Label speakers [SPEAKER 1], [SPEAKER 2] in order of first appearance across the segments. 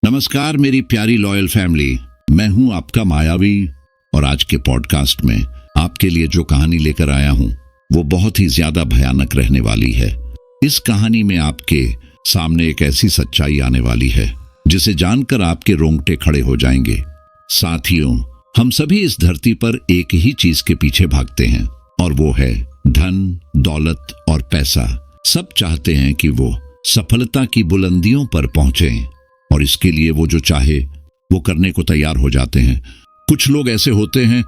[SPEAKER 1] नमस्कार मेरी प्यारी लॉयल फैमिली, मैं हूं आपका मायावी और आज के पॉडकास्ट में आपके लिए जो कहानी लेकर आया हूं वो बहुत ही ज्यादा भयानक रहने वाली है। इस कहानी में आपके सामने एक ऐसी सच्चाई आने वाली है जिसे जानकर आपके रोंगटे खड़े हो जाएंगे। साथियों, हम सभी इस धरती पर एक ही चीज के पीछे भागते हैं और वो है धन, दौलत और पैसा। सब चाहते हैं कि वो सफलता की बुलंदियों पर पहुंचें और इसके लिए वो जो चाहे वो करने को तैयार हो जाते हैं। कुछ लोग ऐसे होते हैं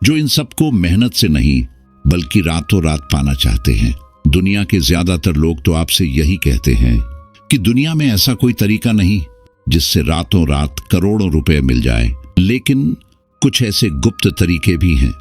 [SPEAKER 1] जो इन सबको मेहनत से नहीं बल्कि रातों रात पाना चाहते हैं। दुनिया के ज्यादातर लोग तो आपसे यही कहते हैं कि दुनिया में ऐसा कोई तरीका नहीं जिससे रातों रात करोड़ों रुपए मिल जाए, लेकिन कुछ ऐसे गुप्त तरीके भी हैं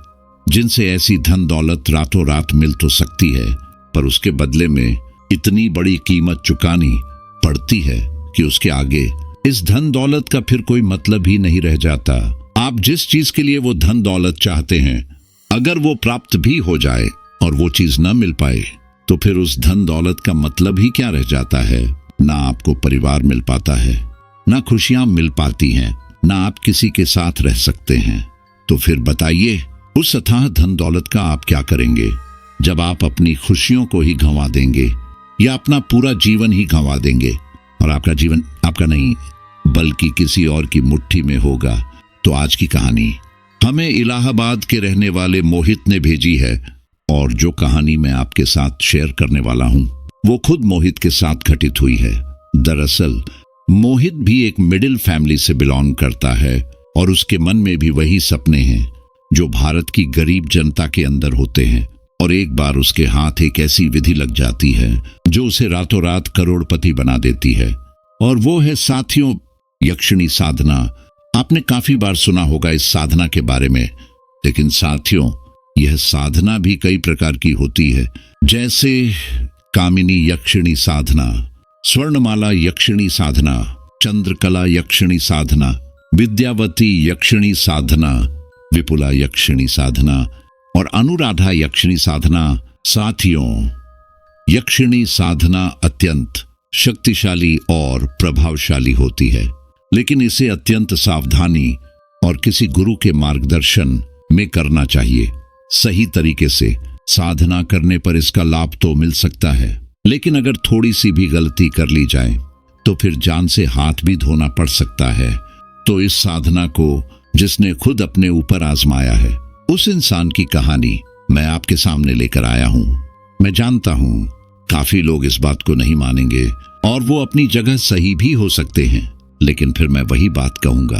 [SPEAKER 1] जिनसे ऐसी धन दौलत रातों रात मिल तो सकती है, पर उसके बदले में इतनी बड़ी कीमत चुकानी पड़ती है कि उसके आगे इस धन दौलत का फिर कोई मतलब ही नहीं रह जाता। आप जिस चीज के लिए वो धन दौलत चाहते हैं, अगर वो प्राप्त भी हो जाए और वो चीज न मिल पाए तो फिर उस धन दौलत का मतलब ही क्या रह जाता है। ना आपको परिवार मिल पाता है, ना खुशियां मिल पाती हैं, ना आप किसी के साथ रह सकते हैं। तो फिर बताइए, उस अथाह धन दौलत का आप क्या करेंगे जब आप अपनी खुशियों को ही गंवा देंगे या अपना पूरा जीवन ही गंवा देंगे और आपका जीवन आपका नहीं बल्कि किसी और की मुट्ठी में होगा। तो आज की कहानी हमें इलाहाबाद के रहने वाले मोहित ने भेजी है और जो कहानी मैं आपके साथ शेयर करने वाला हूं वो खुद मोहित के साथ घटित हुई है। दरअसल मोहित भी एक मिडिल फैमिली से बिलोंग करता है और उसके मन में भी वही सपने हैं जो भारत की गरीब जनता के अंदर होते हैं। और एक बार उसके हाथ एक ऐसी विधि लग जाती है जो उसे रातों रात करोड़पति बना देती है, और वो है साथियों यक्षिणी साधना। आपने काफी बार सुना होगा इस साधना के बारे में, लेकिन साथियों यह साधना भी कई प्रकार की होती है, जैसे कामिनी यक्षिणी साधना, स्वर्णमाला यक्षिणी साधना, चंद्रकला यक्षिणी साधना, विद्यावती यक्षिणी साधना, विपुला यक्षिणी साधना और अनुराधा यक्षिणी साधना। साथियों, यक्षिणी साधना अत्यंत शक्तिशाली और प्रभावशाली होती है, लेकिन इसे अत्यंत सावधानी और किसी गुरु के मार्गदर्शन में करना चाहिए। सही तरीके से साधना करने पर इसका लाभ तो मिल सकता है, लेकिन अगर थोड़ी सी भी गलती कर ली जाए तो फिर जान से हाथ भी धोना पड़ सकता है। तो इस साधना को जिसने खुद अपने ऊपर आजमाया है उस इंसान की कहानी मैं आपके सामने लेकर आया हूं। मैं जानता हूं काफी लोग इस बात को नहीं मानेंगे और वो अपनी जगह सही भी हो सकते हैं, लेकिन फिर मैं वही बात कहूंगा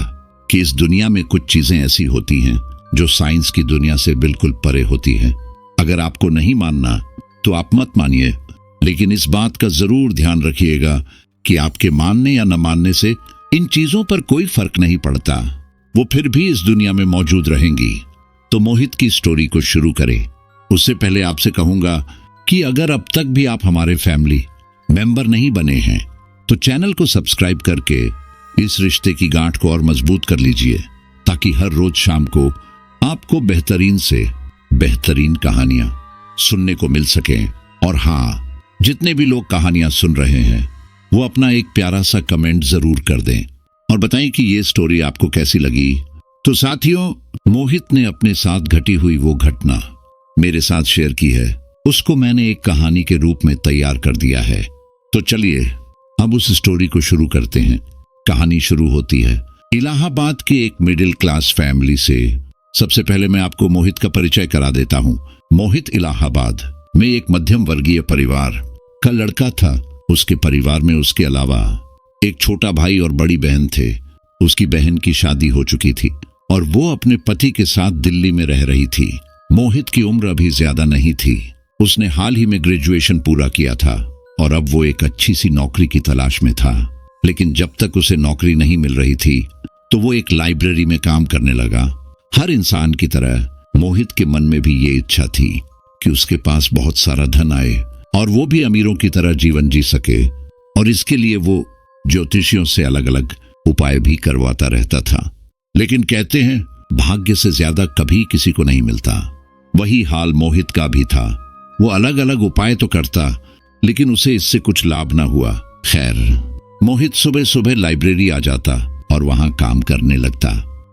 [SPEAKER 1] कि इस दुनिया में कुछ चीजें ऐसी होती हैं जो साइंस की दुनिया से बिल्कुल परे होती हैं। अगर आपको नहीं मानना तो आप मत मानिए, लेकिन इस बात का जरूर ध्यान रखिएगा कि आपके मानने या न मानने से इन चीजों पर कोई फर्क नहीं पड़ता, वो फिर भी इस दुनिया में मौजूद रहेंगी। तो मोहित की स्टोरी को शुरू करें। उससे पहले आपसे कहूंगा कि अगर अब तक भी आप हमारे फैमिली मेंबर नहीं बने हैं तो चैनल को सब्सक्राइब करके इस रिश्ते की गांठ को और मजबूत कर लीजिए, ताकि हर रोज शाम को आपको बेहतरीन से बेहतरीन कहानियां सुनने को मिल सकें। और हाँ, जितने भी लोग कहानियां सुन रहे हैं वो अपना एक प्यारा सा कमेंट जरूर कर दें और बताएं कि ये स्टोरी आपको कैसी लगी। तो साथियों, मोहित ने अपने साथ घटी हुई वो घटना मेरे साथ शेयर की है, उसको मैंने एक कहानी के रूप में तैयार कर दिया है। तो चलिए अब उस स्टोरी को शुरू करते हैं। कहानी शुरू होती है इलाहाबाद के एक मिडिल क्लास फैमिली से। सबसे पहले मैं आपको मोहित का परिचय करा देता हूँ। मोहित इलाहाबाद में एक मध्यम वर्गीय परिवार का लड़का था। उसके परिवार में उसके अलावा एक छोटा भाई और बड़ी बहन थे। उसकी बहन की शादी हो चुकी थी और वो अपने पति के साथ दिल्ली में रह रही थी। मोहित की उम्र अभी ज्यादा नहीं थी, उसने हाल ही में ग्रेजुएशन पूरा किया था और अब वो एक अच्छी सी नौकरी की तलाश में था। लेकिन जब तक उसे नौकरी नहीं मिल रही थी तो वो एक लाइब्रेरी में काम करने लगा। हर इंसान की तरह मोहित के मन में भी ये इच्छा थी कि उसके पास बहुत सारा धन आए और वो भी अमीरों की तरह जीवन जी सके, और इसके लिए वो ज्योतिषियों से अलग अलग उपाय भी करवाता रहता था। लेकिन कहते हैं भाग्य से ज्यादा कभी किसी को नहीं मिलता। वही हाल मोहित का भी था। वो अलग अलग उपाय तो करता, लेकिन उसे इससे कुछ लाभ न हुआ। खैर, मोहित सुबह सुबह लाइब्रेरी आ जाता और वहां काम करने लगता।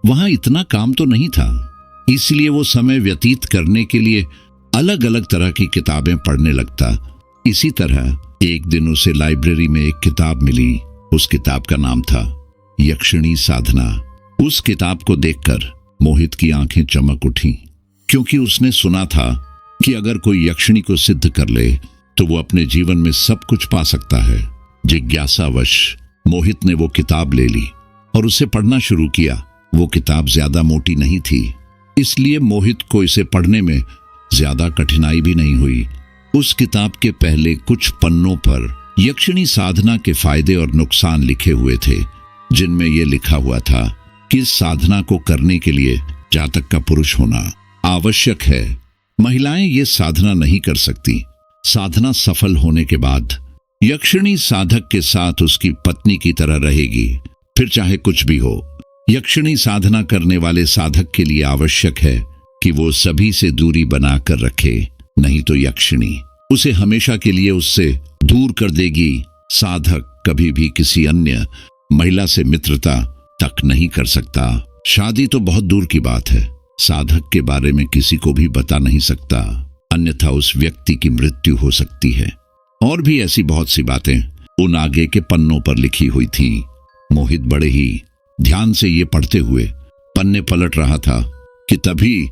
[SPEAKER 1] वहां इतना काम तो नहीं था, इसलिए वो समय व्यतीत करने के लिए अलग अलग तरह की किताबें पढ़ने लगता। इसी तरह एक दिन उसे लाइब्रेरी में एक किताब मिली। उस किताब का नाम था यक्षिणी साधना। उस किताब को देखकर मोहित की आंखें चमक उठी, क्योंकि उसने सुना था कि अगर कोई यक्षिणी को सिद्ध कर ले तो वो अपने जीवन में सब कुछ पा सकता है। जिज्ञासावश मोहित ने वो किताब ले ली और उसे पढ़ना शुरू किया। वो किताब ज्यादा मोटी नहीं थी, इसलिए मोहित को इसे पढ़ने में ज्यादा कठिनाई भी नहीं हुई। उस किताब के पहले कुछ पन्नों पर यक्षिणी साधना के फायदे और नुकसान लिखे हुए थे, जिनमें यह लिखा हुआ था कि इस साधना को करने के लिए जातक का पुरुष होना आवश्यक है। महिलाएं ये साधना नहीं कर सकती। साधना सफल होने के बाद यक्षिणी साधक के साथ उसकी पत्नी की तरह रहेगी, फिर चाहे कुछ भी हो। यक्षिणी साधना करने वाले साधक के लिए आवश्यक है कि वो सभी से दूरी बनाकर रखे, नहीं तो यक्षिणी उसे हमेशा के लिए उससे दूर कर देगी। साधक कभी भी किसी अन्य महिला से मित्रता तक नहीं कर सकता। शादी तो बहुत दूर की बात है, साधक के बारे में किसी को भी बता नहीं सकता, अन्यथा उस व्यक्ति की मृत्यु हो सकती है। और भी ऐसी बहुत सी बातें उन आगे के पन्नों पर लिखी हुई थीं। मोहित बड़े ही ध्यान से ये पढ़ते हुए पन्ने पलट रहा था कि तभी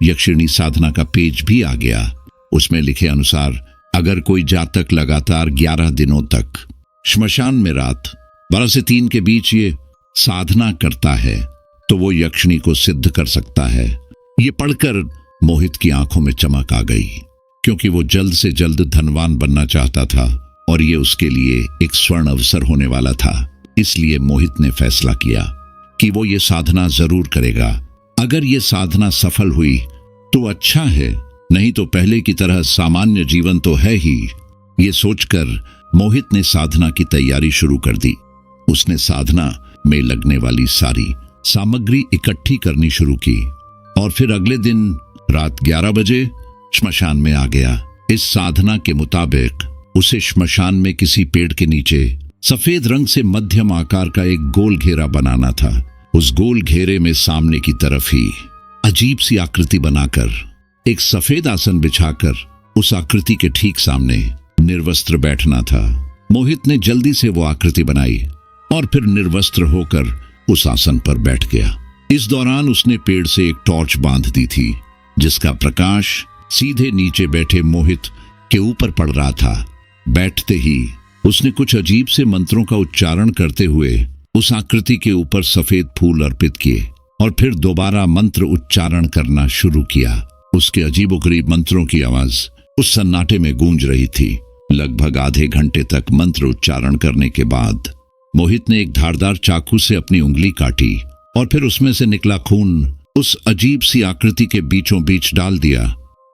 [SPEAKER 1] यक्षिणी साधना का पेज भी आ गया। उसमें लिखे अनुसार अगर कोई जातक लगातार 11 दिनों तक श्मशान में रात 12 से 3 के बीच ये साधना करता है तो वो यक्षिणी को सिद्ध कर सकता है। ये पढ़कर मोहित की आंखों में चमक आ गई, क्योंकि वो जल्द से जल्द धनवान बनना चाहता था और ये उसके लिए एक स्वर्ण अवसर होने वाला था। इसलिए मोहित ने फैसला किया कि वो ये साधना जरूर करेगा। अगर ये साधना सफल हुई तो अच्छा है, नहीं तो पहले की तरह सामान्य जीवन तो है ही। ये सोचकर मोहित ने साधना की तैयारी शुरू कर दी। उसने साधना में लगने वाली सारी सामग्री इकट्ठी करनी शुरू की और फिर अगले दिन रात 11 बजे श्मशान में आ गया। इस साधना के मुताबिक उसे श्मशान में किसी पेड़ के नीचे सफेद रंग से मध्यम आकार का एक गोल घेरा बनाना था। उस गोल घेरे में सामने की तरफ ही अजीब सी आकृति बनाकर एक सफेद आसन बिछाकर उस आकृति के ठीक सामने निर्वस्त्र बैठना था। मोहित ने जल्दी से वो आकृति बनाई और फिर निर्वस्त्र होकर उस आसन पर बैठ गया। इस दौरान उसने पेड़ से एक टॉर्च बांध दी थी, जिसका प्रकाश सीधे नीचे बैठे मोहित के ऊपर पड़ रहा था। बैठते ही उसने कुछ अजीब से मंत्रों का उच्चारण करते हुए उस आकृति के ऊपर सफेद फूल अर्पित किए और फिर दोबारा मंत्र उच्चारण करना शुरू किया। उसके अजीबोगरीब मंत्रों की आवाज उस सन्नाटे में गूंज रही थी। लगभग आधे घंटे तक मंत्र उच्चारण करने के बाद मोहित ने एक धारदार चाकू से अपनी उंगली काटी और फिर उसमें से निकला खून उस अजीब सी आकृति के बीचों बीच डाल दिया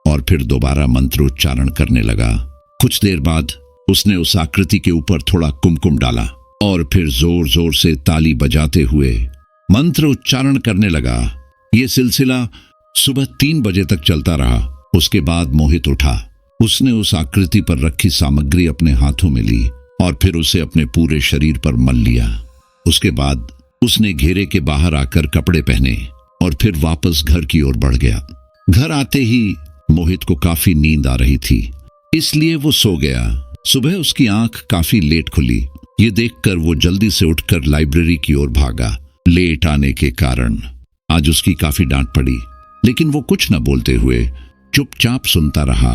[SPEAKER 1] और फिर दोबारा मंत्र उच्चारण करने लगा। कुछ देर बाद उसने उस आकृति के ऊपर थोड़ा कुमकुम डाला और फिर जोर जोर से ताली बजाते हुए मंत्र उच्चारण करने लगा। ये सिलसिला सुबह 3 बजे तक चलता रहा। उसके बाद मोहित उठा। उसने उस आकृति पर रखी सामग्री अपने हाथों में ली और फिर उसे अपने पूरे शरीर पर मल लिया। उसके बाद उसने घेरे के बाहर आकर कपड़े पहने और फिर वापस घर की ओर बढ़ गया। घर आते ही मोहित को काफी नींद आ रही थी, इसलिए वो सो गया। सुबह उसकी आंख काफी लेट खुली। ये देखकर वो जल्दी से उठकर लाइब्रेरी की ओर भागा। लेट आने के कारण आज उसकी काफी डांट पड़ी, लेकिन वो कुछ न बोलते हुए चुपचाप सुनता रहा।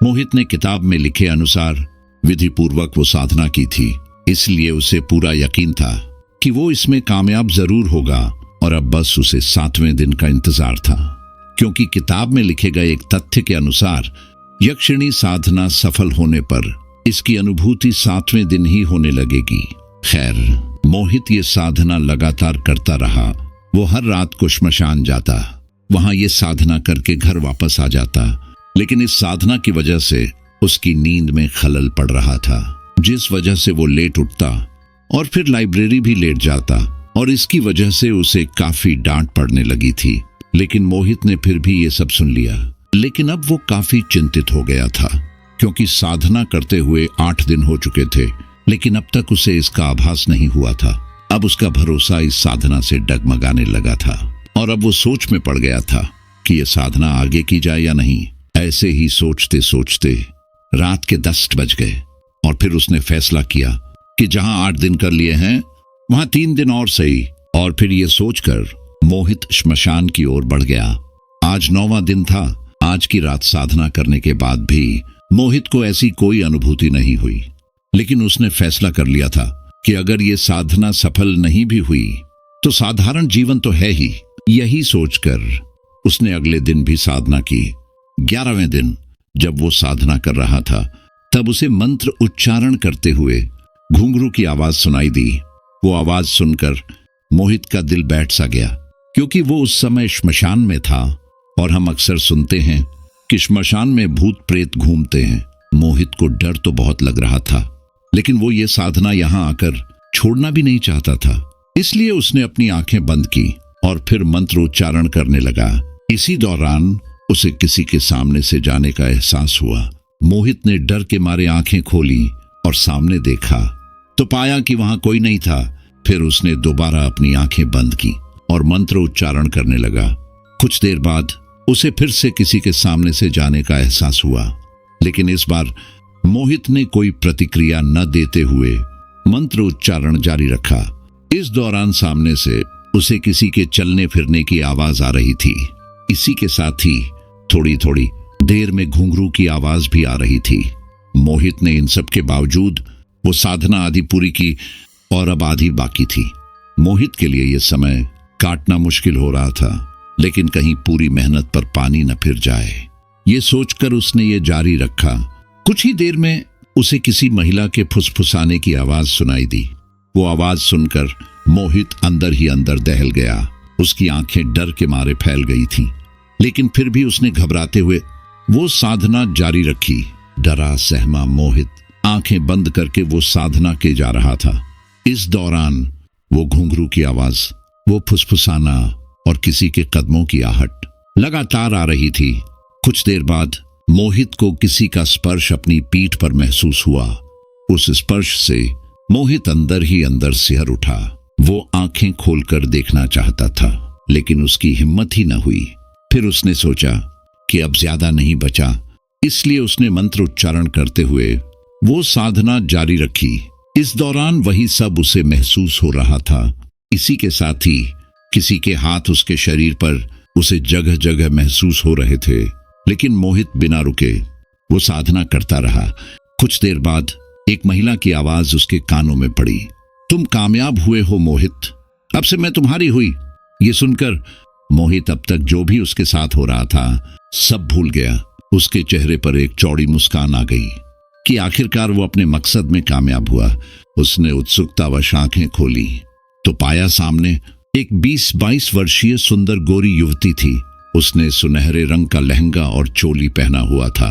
[SPEAKER 1] मोहित ने किताब में लिखे अनुसार विधि पूर्वक वो साधना की थी, इसलिए उसे पूरा यकीन था कि वो इसमें कामयाब जरूर होगा और अब बस उसे 7वें दिन का इंतजार था, क्योंकि किताब में लिखे गए एक तथ्य के अनुसार यक्षिणी साधना सफल होने पर इसकी अनुभूति 7वें दिन ही होने लगेगी। खैर, मोहित ये साधना लगातार करता रहा। वो हर रात को श्मशान जाता, वहां ये साधना करके घर वापस आ जाता, लेकिन इस साधना की वजह से उसकी नींद में खलल पड़ रहा था, जिस वजह से वो लेट उठता और फिर लाइब्रेरी भी लेट जाता और इसकी वजह से उसे काफी डांट पड़ने लगी थी। लेकिन मोहित ने फिर भी ये सब सुन लिया। लेकिन अब वो काफी चिंतित हो गया था, क्योंकि साधना करते हुए 8 दिन हो चुके थे, लेकिन अब तक उसे इसका आभास नहीं हुआ था। अब उसका भरोसा इस साधना से डगमगाने लगा था और अब वो सोच में पड़ गया था कि यह साधना आगे की जाए या नहीं। ऐसे ही सोचते सोचते रात के 10 बज गए और फिर उसने फैसला किया कि जहां 8 दिन कर लिए हैं वहां 3 दिन और सही। और फिर ये सोचकर मोहित श्मशान की ओर बढ़ गया। आज 9वां दिन था। आज की रात साधना करने के बाद भी मोहित को ऐसी कोई अनुभूति नहीं हुई, लेकिन उसने फैसला कर लिया था कि अगर ये साधना सफल नहीं भी हुई तो साधारण जीवन तो है ही। यही सोचकर उसने अगले दिन भी साधना की। 11वें दिन जब वो साधना कर रहा था तब उसे मंत्र उच्चारण करते हुए घुंघरू की आवाज सुनाई दी। वो आवाज सुनकर मोहित का दिल बैठ सा गया, क्योंकि वो उस समय श्मशान में था और हम अक्सर सुनते हैं कि श्मशान में भूत प्रेत घूमते हैं। मोहित को डर तो बहुत लग रहा था, लेकिन वो ये साधना यहां आकर छोड़ना भी नहीं चाहता था। इसलिए उसने अपनी आंखें बंद की और फिर मंत्र उच्चारण करने लगा। इसी दौरान उसे किसी के सामने से जाने का एहसास हुआ। मोहित ने डर के मारे आंखें खोली और सामने देखा तो पाया कि वहां कोई नहीं था। फिर उसने दोबारा अपनी आंखें बंद की और मंत्र उच्चारण करने लगा। कुछ देर बाद उसे फिर से किसी के सामने से जाने का एहसास हुआ, लेकिन इस बार मोहित ने कोई प्रतिक्रिया न देते हुए मंत्र उच्चारण जारी रखा। इस दौरान सामने से उसे किसी के चलने फिरने की आवाज आ रही थी। इसी के साथ ही थोड़ी थोड़ी देर में घुंघरू की आवाज भी आ रही थी। मोहित ने इन सब के बावजूद वो साधना आधी पूरी की और अब आधी बाकी थी। मोहित के लिए यह समय काटना मुश्किल हो रहा था, लेकिन कहीं पूरी मेहनत पर पानी न फिर जाए, ये सोचकर उसने ये जारी रखा। कुछ ही देर में उसे किसी महिला के फुसफुसाने की आवाज सुनाई दी। वो आवाज सुनकर मोहित अंदर ही अंदर दहल गया। उसकी आंखें डर के मारे फैल गई थीं, लेकिन फिर भी उसने घबराते हुए वो साधना जारी रखी। डरा सहमा मोहित आंखें बंद करके वो साधना के जा रहा था। इस दौरान वो घुंघरू की आवाज, वो फुसफुसाना और किसी के कदमों की आहट लगातार आ रही थी। कुछ देर बाद मोहित को किसी का स्पर्श अपनी पीठ पर महसूस हुआ। उस स्पर्श से मोहित अंदर ही अंदर सिहर उठा। वो आंखें खोलकर देखना चाहता था, लेकिन उसकी हिम्मत ही न हुई। फिर उसने सोचा कि अब ज्यादा नहीं बचा, इसलिए उसने मंत्र उच्चारण करते हुए वो साधना जारी रखी। इस दौरान वही सब उसे महसूस हो रहा था। इसी के साथ ही किसी के हाथ उसके शरीर पर उसे जगह जगह महसूस हो रहे थे, लेकिन मोहित बिना रुके वो साधना करता रहा। कुछ देर बाद एक महिला की आवाज उसके कानों में पड़ी। तुम कामयाब हुए हो मोहित, अब से मैं तुम्हारी हुई। ये सुनकर मोहित अब तक जो भी उसके साथ हो रहा था सब भूल गया। उसके चेहरे पर एक चौड़ी मुस्कान आ गई कि आखिरकार वो अपने मकसद में कामयाब हुआ। उसने उत्सुकतावश आंखें खोली तो पाया सामने एक 20-22 वर्षीय सुंदर गोरी युवती थी। उसने सुनहरे रंग का लहंगा और चोली पहना हुआ था।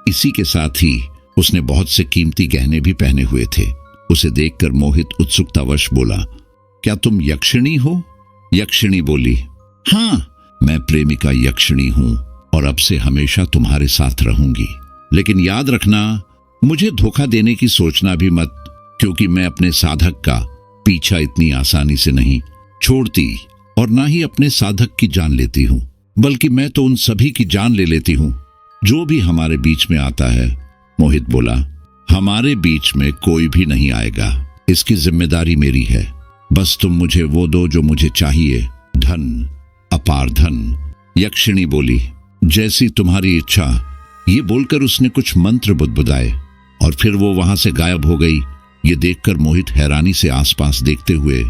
[SPEAKER 1] इसी के साथ ही उसने बहुत से कीमती गहने भी पहने हुए थे। उसे देखकर मोहित उत्सुकतावश बोला, क्या तुम यक्षिणी हो? यक्षिणी बोली, हाँ, मैं प्रेमिका यक्षिणी हूं और अब से हमेशा तुम्हारे साथ रहूंगी। लेकिन याद रखना, मुझे धोखा देने की सोचना भी मत, क्योंकि मैं अपने साधक का पीछा इतनी आसानी से नहीं छोड़ती और ना ही अपने साधक की जान लेती हूं, बल्कि मैं तो उन सभी की जान ले लेती हूं जो भी हमारे बीच में आता है। मोहित बोला, हमारे बीच में कोई भी नहीं आएगा, इसकी जिम्मेदारी मेरी है। बस तुम मुझे वो दो जो मुझे चाहिए, धन, अपार धन। यक्षिणी बोली, जैसी तुम्हारी इच्छा। ये बोलकर उसने कुछ मंत्र बुदबुदाए और फिर वो वहां से गायब हो गई। ये देखकर मोहित हैरानी से आसपास देखते हुए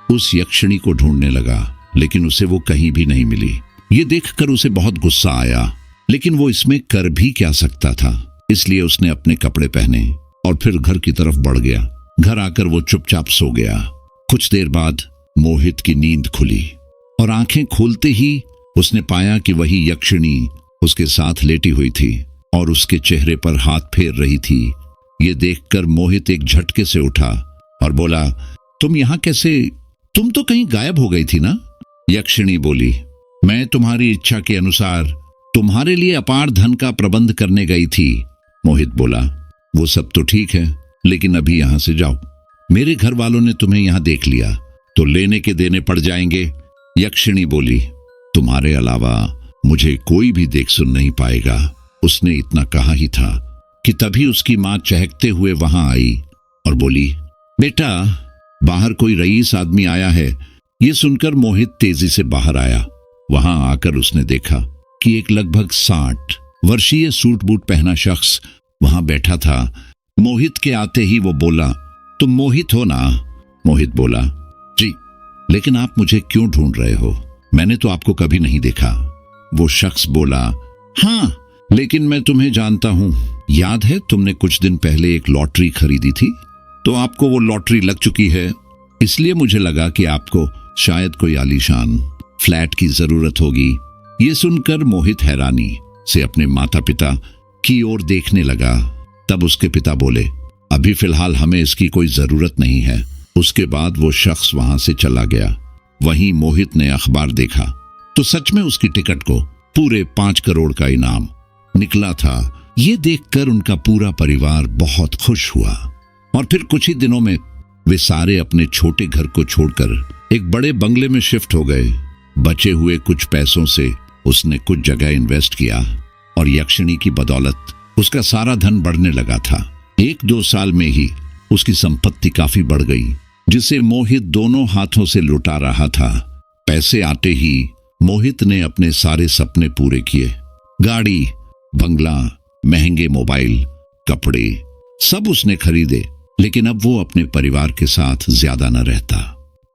[SPEAKER 1] उस यक्षिणी को ढूंढने लगा, लेकिन उसे वो कहीं भी नहीं मिली। ये देखकर उसे बहुत गुस्सा आया, लेकिन वो इसमें कर भी क्या सकता था। इसलिए उसने अपने कपड़े पहने और फिर घर की तरफ बढ़ गया। घर आकर वो चुपचाप सो गया। कुछ देर बाद मोहित की नींद खुली और आंखें खोलते ही उसने पाया कि वही यक्षिणी उसके साथ लेटी हुई थी और उसके चेहरे पर हाथ फेर रही थी। ये देखकर मोहित एक झटके से उठा और बोला, तुम यहां कैसे? तुम तो कहीं गायब हो गई थी ना? यक्षिणी बोली, मैं तुम्हारी इच्छा के अनुसार तुम्हारे लिए अपार धन का प्रबंध करने गई थी। मोहित बोला, वो सब तो ठीक है, लेकिन अभी यहां से जाओ। मेरे घर वालों ने तुम्हें यहां देख लिया तो लेने के देने पड़ जाएंगे। यक्षिणी बोली, तुम्हारे अलावा मुझे कोई भी देख सुन नहीं पाएगा। उसने इतना कहा ही था कि तभी उसकी मां चहकते हुए वहां आई और बोली, बेटा, बाहर कोई रईस आदमी आया है। ये सुनकर मोहित तेजी से बाहर आया। वहां आकर उसने देखा कि एक लगभग 60 वर्षीय सूट बूट पहना शख्स वहां बैठा था। मोहित के आते ही वो बोला, तुम मोहित हो ना? मोहित बोला, जी, लेकिन आप मुझे क्यों ढूंढ रहे हो? मैंने तो आपको कभी नहीं देखा। वो शख्स बोला, हाँ, लेकिन मैं तुम्हें जानता हूं। याद है तुमने कुछ दिन पहले एक लॉटरी खरीदी थी? तो आपको वो लॉटरी लग चुकी है, इसलिए मुझे लगा कि आपको शायद कोई आलीशान फ्लैट की जरूरत होगी। ये सुनकर मोहित हैरानी से अपने माता पिता की ओर देखने लगा। तब उसके पिता बोले, अभी फिलहाल हमें इसकी कोई जरूरत नहीं है। उसके बाद वो शख्स वहां से चला गया। वहीं मोहित ने अखबार देखा तो सच में उसकी टिकट को पूरे 5 करोड़ का इनाम निकला था। ये देखकर उनका पूरा परिवार बहुत खुश हुआ और फिर कुछ ही दिनों में वे सारे अपने छोटे घर को छोड़कर एक बड़े बंगले में शिफ्ट हो गए। बचे हुए कुछ पैसों से उसने कुछ जगह इन्वेस्ट किया और यक्षिणी की बदौलत उसका सारा धन बढ़ने लगा था। 1-2 साल में ही उसकी संपत्ति काफी बढ़ गई, जिसे मोहित दोनों हाथों से लुटा रहा था। पैसे आते ही मोहित ने अपने सारे सपने पूरे किए। गाड़ी, बंगला, महंगे मोबाइल, कपड़े, सब उसने खरीदे। लेकिन अब वो अपने परिवार के साथ ज्यादा न रहता।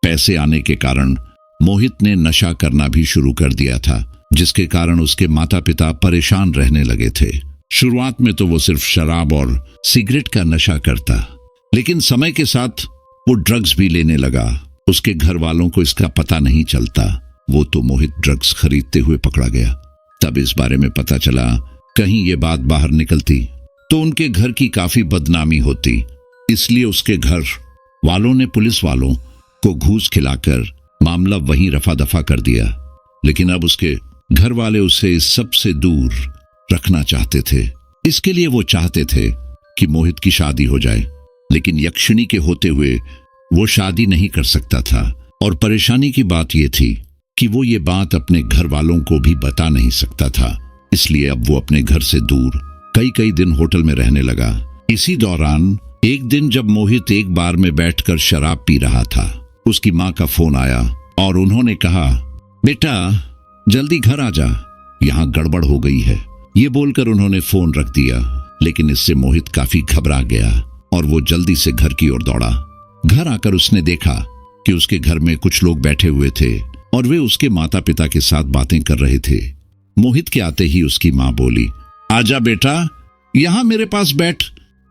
[SPEAKER 1] पैसे आने के कारण मोहित ने नशा करना भी शुरू कर दिया था, जिसके कारण उसके माता पिता परेशान रहने लगे थे। शुरुआत में तो वो सिर्फ शराब और सिगरेट का नशा करता, लेकिन समय के साथ वो ड्रग्स भी लेने लगा। उसके घर वालों को इसका पता नहीं चलता। वो तो मोहित ड्रग्स खरीदते हुए पकड़ा गया। तब इस बारे में पता चला, कहीं ये बात बाहर निकलती तो उनके घर की काफी बदनामी होती। इसलिए उसके घर वालों ने पुलिस वालों को घूस खिलाकर मामला वहीं रफा दफा कर दिया। लेकिन अब उसके घर वाले उसे इस सब से दूर रखना चाहते थे। इसके लिए वो चाहते थे कि मोहित की शादी हो जाए, लेकिन यक्षिणी के होते हुए वो शादी नहीं कर सकता था। और परेशानी की बात यह थी कि वो ये बात अपने घर वालों को भी बता नहीं सकता था। इसलिए अब वो अपने घर से दूर कई दिन होटल में रहने लगा। इसी दौरान एक दिन जब मोहित एक बार में बैठकर शराब पी रहा था, उसकी माँ का फोन आया और उन्होंने कहा, बेटा, जल्दी घर आ जा, यहाँ गड़बड़ हो गई है। ये बोलकर उन्होंने फोन रख दिया। लेकिन इससे मोहित काफी घबरा गया और वो जल्दी से घर की ओर दौड़ा। घर आकर उसने देखा कि उसके घर में कुछ लोग बैठे हुए थे और वे उसके माता पिता के साथ बातें कर रहे थे। मोहित के आते ही उसकी माँ बोली, आजा बेटा, यहाँ मेरे पास बैठ।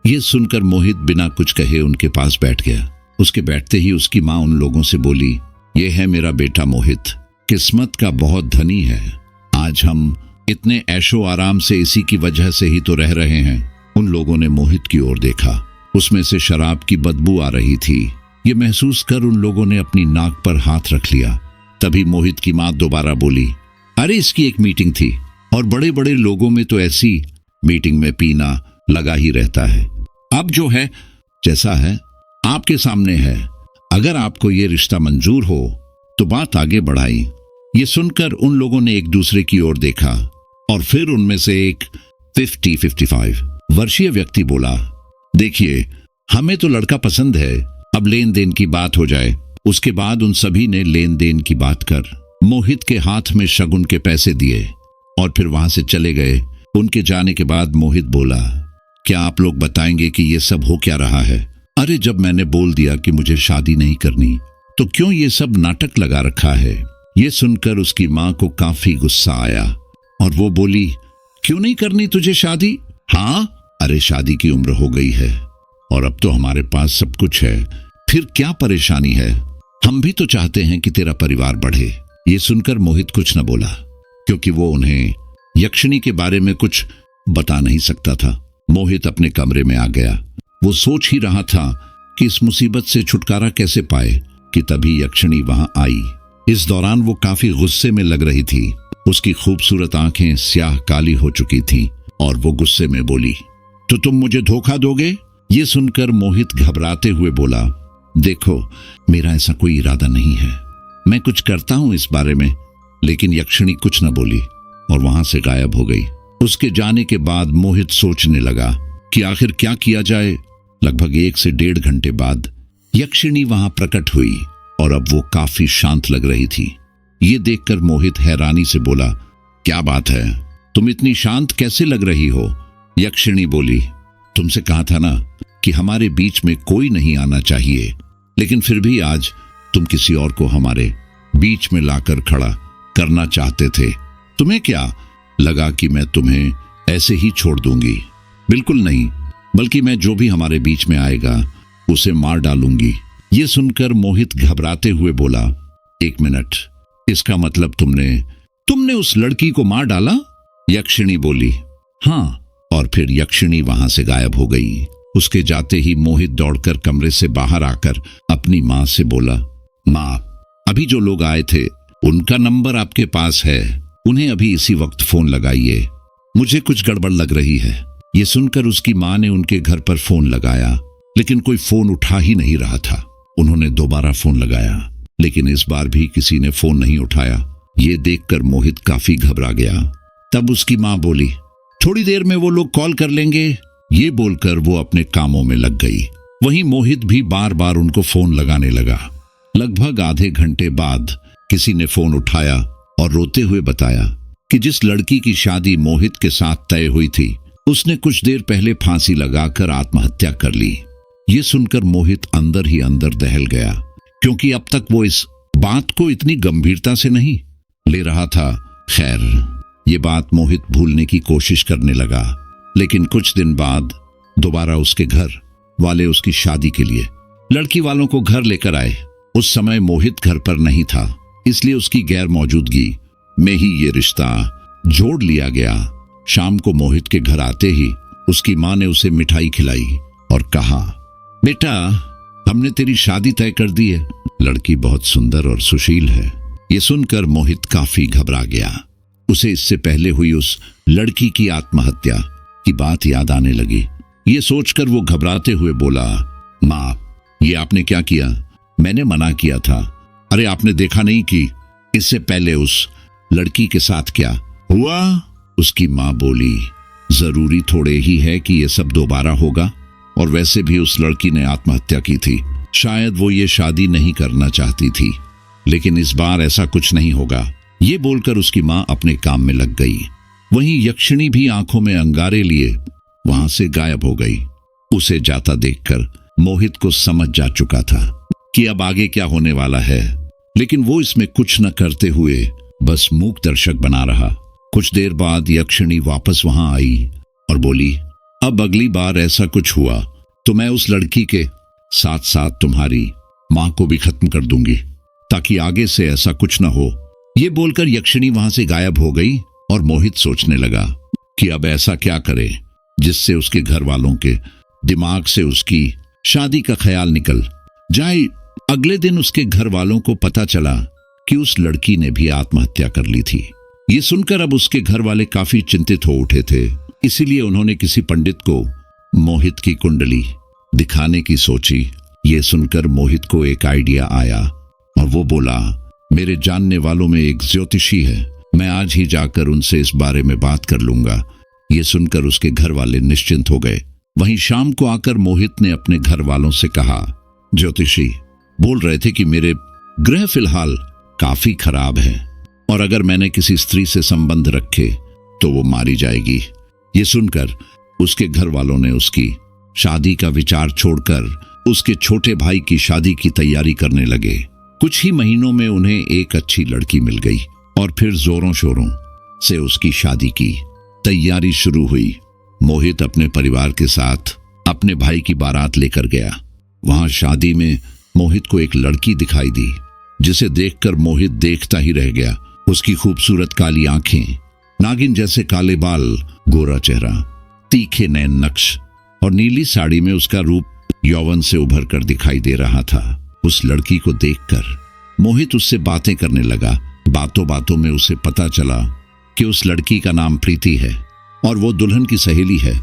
[SPEAKER 1] ये सुनकर मोहित बिना कुछ कहे उनके पास बैठ गया। उसके बैठते ही उसकी माँ उन लोगों से बोली, ये है मेरा बेटा मोहित, किस्मत का बहुत धनी है। आज हम इतने ऐशो आराम से इसी की वजह से ही तो रह रहे हैं। उन लोगों ने मोहित की ओर देखा। उसमें से शराब की बदबू आ रही थी। ये महसूस कर उन लोगों ने अपनी नाक पर हाथ रख लिया। तभी मोहित की माँ दोबारा बोली, अरे इसकी एक मीटिंग थी और बड़े बड़े लोगों में तो ऐसी मीटिंग में पीना लगा ही रहता है। अब जो है जैसा है आपके सामने है। अगर आपको ये रिश्ता मंजूर हो तो बात आगे बढ़ाई। ये सुनकर उन लोगों ने एक दूसरे की ओर देखा और फिर उनमें से एक 55 वर्षीय व्यक्ति बोला, देखिए, हमें तो लड़का पसंद है, अब लेन देन की बात हो जाए। उसके बाद उन सभी ने लेन देन की बात कर मोहित के हाथ में शगुन के पैसे दिए और फिर वहां से चले गए। उनके जाने के बाद मोहित बोला, क्या आप लोग बताएंगे कि ये सब हो क्या रहा है? अरे जब मैंने बोल दिया कि मुझे शादी नहीं करनी, तो क्यों ये सब नाटक लगा रखा है? ये सुनकर उसकी माँ को काफी गुस्सा आया और वो बोली, क्यों नहीं करनी तुझे शादी? हाँ, अरे शादी की उम्र हो गई है और अब तो हमारे पास सब कुछ है, फिर क्या परेशानी है? हम भी तो चाहते हैं कि तेरा परिवार बढ़े। ये सुनकर मोहित कुछ न बोला, क्योंकि वो उन्हें यक्षिणी के बारे में कुछ बता नहीं सकता था। मोहित अपने कमरे में आ गया। वो सोच ही रहा था कि इस मुसीबत से छुटकारा कैसे पाए कि तभी यक्षिणी वहां आई। इस दौरान वो काफी गुस्से में लग रही थी। उसकी खूबसूरत आंखें स्याह काली हो चुकी थीं और वो गुस्से में बोली, तो तुम मुझे धोखा दोगे? ये सुनकर मोहित घबराते हुए बोला, देखो, मेरा ऐसा कोई इरादा नहीं है, मैं कुछ करता हूं इस बारे में। लेकिन यक्षिणी कुछ न बोली और वहां से गायब हो गई। उसके जाने के बाद मोहित सोचने लगा कि आखिर क्या किया जाए। लगभग 1 से 1.5 घंटे बाद यक्षिणी वहां प्रकट हुई और अब वो काफी शांत लग रही थी। ये देखकर मोहित हैरानी से बोला, क्या बात है, तुम इतनी शांत कैसे लग रही हो? यक्षिणी बोली, तुमसे कहा था ना कि हमारे बीच में कोई नहीं आना चाहिए, लेकिन फिर भी आज तुम किसी और को हमारे बीच में लाकर खड़ा करना चाहते थे। तुम्हें क्या लगा कि मैं तुम्हें ऐसे ही छोड़ दूंगी? बिल्कुल नहीं, बल्कि मैं जो भी हमारे बीच में आएगा उसे मार डालूंगी। ये सुनकर मोहित घबराते हुए बोला, 1 मिनट, इसका मतलब तुमने उस लड़की को मार डाला? यक्षिणी बोली, हाँ। और फिर यक्षिणी वहां से गायब हो गई। उसके जाते ही मोहित दौड़कर कमरे से बाहर आकर अपनी माँ से बोला, माँ, अभी जो लोग आए थे उनका नंबर आपके पास है, उन्हें अभी इसी वक्त फोन लगाइए, मुझे कुछ गड़बड़ लग रही है। ये सुनकर उसकी माँ ने उनके घर पर फोन लगाया, लेकिन कोई फोन उठा ही नहीं रहा था। उन्होंने दोबारा फोन लगाया, लेकिन इस बार भी किसी ने फोन नहीं उठाया। ये देखकर मोहित काफी घबरा गया। तब उसकी माँ बोली, थोड़ी देर में वो लोग कॉल कर लेंगे। ये बोलकर वो अपने कामों में लग गई। वहीं मोहित भी बार बार उनको फोन लगाने लगा। लगभग आधे घंटे बाद किसी ने फोन उठाया और रोते हुए बताया कि जिस लड़की की शादी मोहित के साथ तय हुई थी, उसने कुछ देर पहले फांसी लगाकर आत्महत्या कर ली। ये सुनकर मोहित अंदर ही अंदर दहल गया, क्योंकि अब तक वो इस बात को इतनी गंभीरता से नहीं ले रहा था। खैर, ये बात मोहित भूलने की कोशिश करने लगा। लेकिन कुछ दिन बाद दोबारा उसके घर वाले उसकी शादी के लिए लड़की वालों को घर लेकर आए। उस समय मोहित घर पर नहीं था, इसलिए उसकी गैर मौजूदगी में ही ये रिश्ता जोड़ लिया गया। शाम को मोहित के घर आते ही उसकी माँ ने उसे मिठाई खिलाई और कहा, बेटा, हमने तेरी शादी तय कर दी है। लड़की बहुत सुंदर और सुशील है। ये सुनकर मोहित काफी घबरा गया। उसे इससे पहले हुई उस लड़की की आत्महत्या की बात याद आने लगी। ये सोचकर वो घबराते हुए बोला, माँ, ये आपने क्या किया? मैंने मना किया था। अरे, आपने देखा नहीं कि इससे पहले उस लड़की के साथ क्या हुआ? उसकी माँ बोली, जरूरी थोड़े ही है कि ये सब दोबारा होगा, और वैसे भी उस लड़की ने आत्महत्या की थी। शायद वो ये शादी नहीं करना चाहती थी, लेकिन इस बार ऐसा कुछ नहीं होगा। ये बोलकर उसकी माँ अपने काम में लग गई। वहीं यक्षिणी भी आंखों में अंगारे लिए वहां से गायब हो गई। उसे जाता देखकर मोहित को समझ जा चुका था कि अब आगे क्या होने वाला है, लेकिन वो इसमें कुछ न करते हुए बस मूक दर्शक बना रहा। कुछ देर बाद यक्षिणी वापस वहां आई और बोली, अब अगली बार ऐसा कुछ हुआ तो मैं उस लड़की के साथ साथ तुम्हारी माँ को भी खत्म कर दूंगी, ताकि आगे से ऐसा कुछ न हो। ये बोलकर यक्षिणी वहां से गायब हो गई और मोहित सोचने लगा कि अब ऐसा क्या करे जिससे उसके घर वालों के दिमाग से उसकी शादी का ख्याल निकल जाए। अगले दिन उसके घर वालों को पता चला कि उस लड़की ने भी आत्महत्या कर ली थी। ये सुनकर अब उसके घर वाले काफी चिंतित हो उठे थे। इसीलिए उन्होंने किसी पंडित को मोहित की कुंडली दिखाने की सोची। ये सुनकर मोहित को एक आइडिया आया और वो बोला, मेरे जानने वालों में एक ज्योतिषी है, मैं आज ही जाकर उनसे इस बारे में बात कर लूंगा। ये सुनकर उसके घर वाले निश्चिंत हो गए। वहीं शाम को आकर मोहित ने अपने घर वालों से कहा, ज्योतिषी बोल रहे थे कि मेरे ग्रह फिलहाल काफी खराब है, और अगर मैंने किसी स्त्री से संबंध रखे तो वो मारी जाएगी। ये सुनकर उसके घर वालों ने उसकी शादी का विचार छोड़कर उसके छोटे भाई की शादी की तैयारी करने लगे। कुछ ही महीनों में उन्हें एक अच्छी लड़की मिल गई और फिर जोरों शोरों से उसकी शादी की तैयारी शुरू हुई। मोहित अपने परिवार के साथ अपने भाई की बारात लेकर गया। वहां शादी में मोहित को एक लड़की दिखाई दी, जिसे देखकर मोहित देखता ही रह गया। उसकी खूबसूरत काली आंखें, नागिन जैसे काले बाल, गोरा चेहरा, तीखे नैन नक्श और नीली साड़ी में उसका रूप यौवन से उभर कर दिखाई दे रहा था। उस लड़की को देखकर मोहित उससे बातें करने लगा। बातों बातों में उसे पता चला कि उस लड़की का नाम प्रीति है और वो दुल्हन की सहेली है।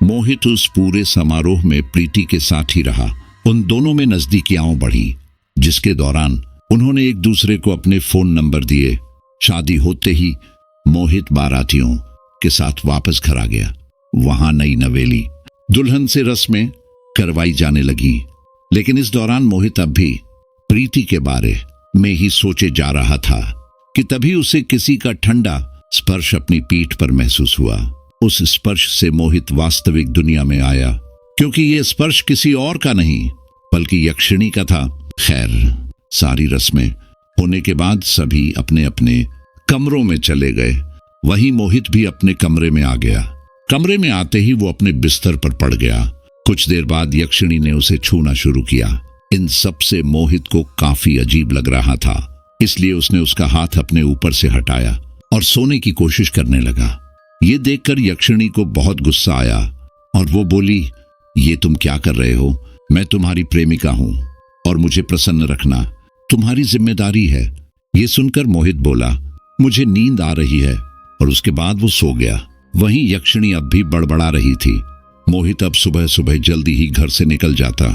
[SPEAKER 1] मोहित उस पूरे समारोह में प्रीति के साथ ही रहा। उन दोनों में नजदीकियां बढ़ी, जिसके दौरान उन्होंने एक दूसरे को अपने फोन नंबर दिए। शादी होते ही मोहित बारातियों के साथ वापस घर आ गया। वहां नई नवेली दुल्हन से रस्में करवाई जाने लगी, लेकिन इस दौरान मोहित अब भी प्रीति के बारे में ही सोचे जा रहा था कि तभी उसे किसी का ठंडा स्पर्श अपनी पीठ पर महसूस हुआ। उस स्पर्श से मोहित वास्तविक दुनिया में आया, क्योंकि यह स्पर्श किसी और का नहीं बल्कि यक्षिणी का था। खैर, सारी रस्में होने के बाद सभी अपने अपने कमरों में चले गए। वहीं मोहित भी अपने कमरे में आ गया। कमरे में आते ही वो अपने बिस्तर पर पड़ गया। कुछ देर बाद यक्षिणी ने उसे छूना शुरू किया। इन सब से मोहित को काफी अजीब लग रहा था, इसलिए उसने उसका हाथ अपने ऊपर से हटाया और सोने की कोशिश करने लगा। ये देखकर यक्षिणी को बहुत गुस्सा आया और वो बोली, ये तुम क्या कर रहे हो? मैं तुम्हारी प्रेमिका हूं और मुझे प्रसन्न रखना तुम्हारी जिम्मेदारी है। ये सुनकर मोहित बोला, मुझे नींद आ रही है, और उसके बाद वो सो गया। वहीं यक्षिणी अब भी बड़बड़ा रही थी। मोहित अब सुबह सुबह जल्दी ही घर से निकल जाता,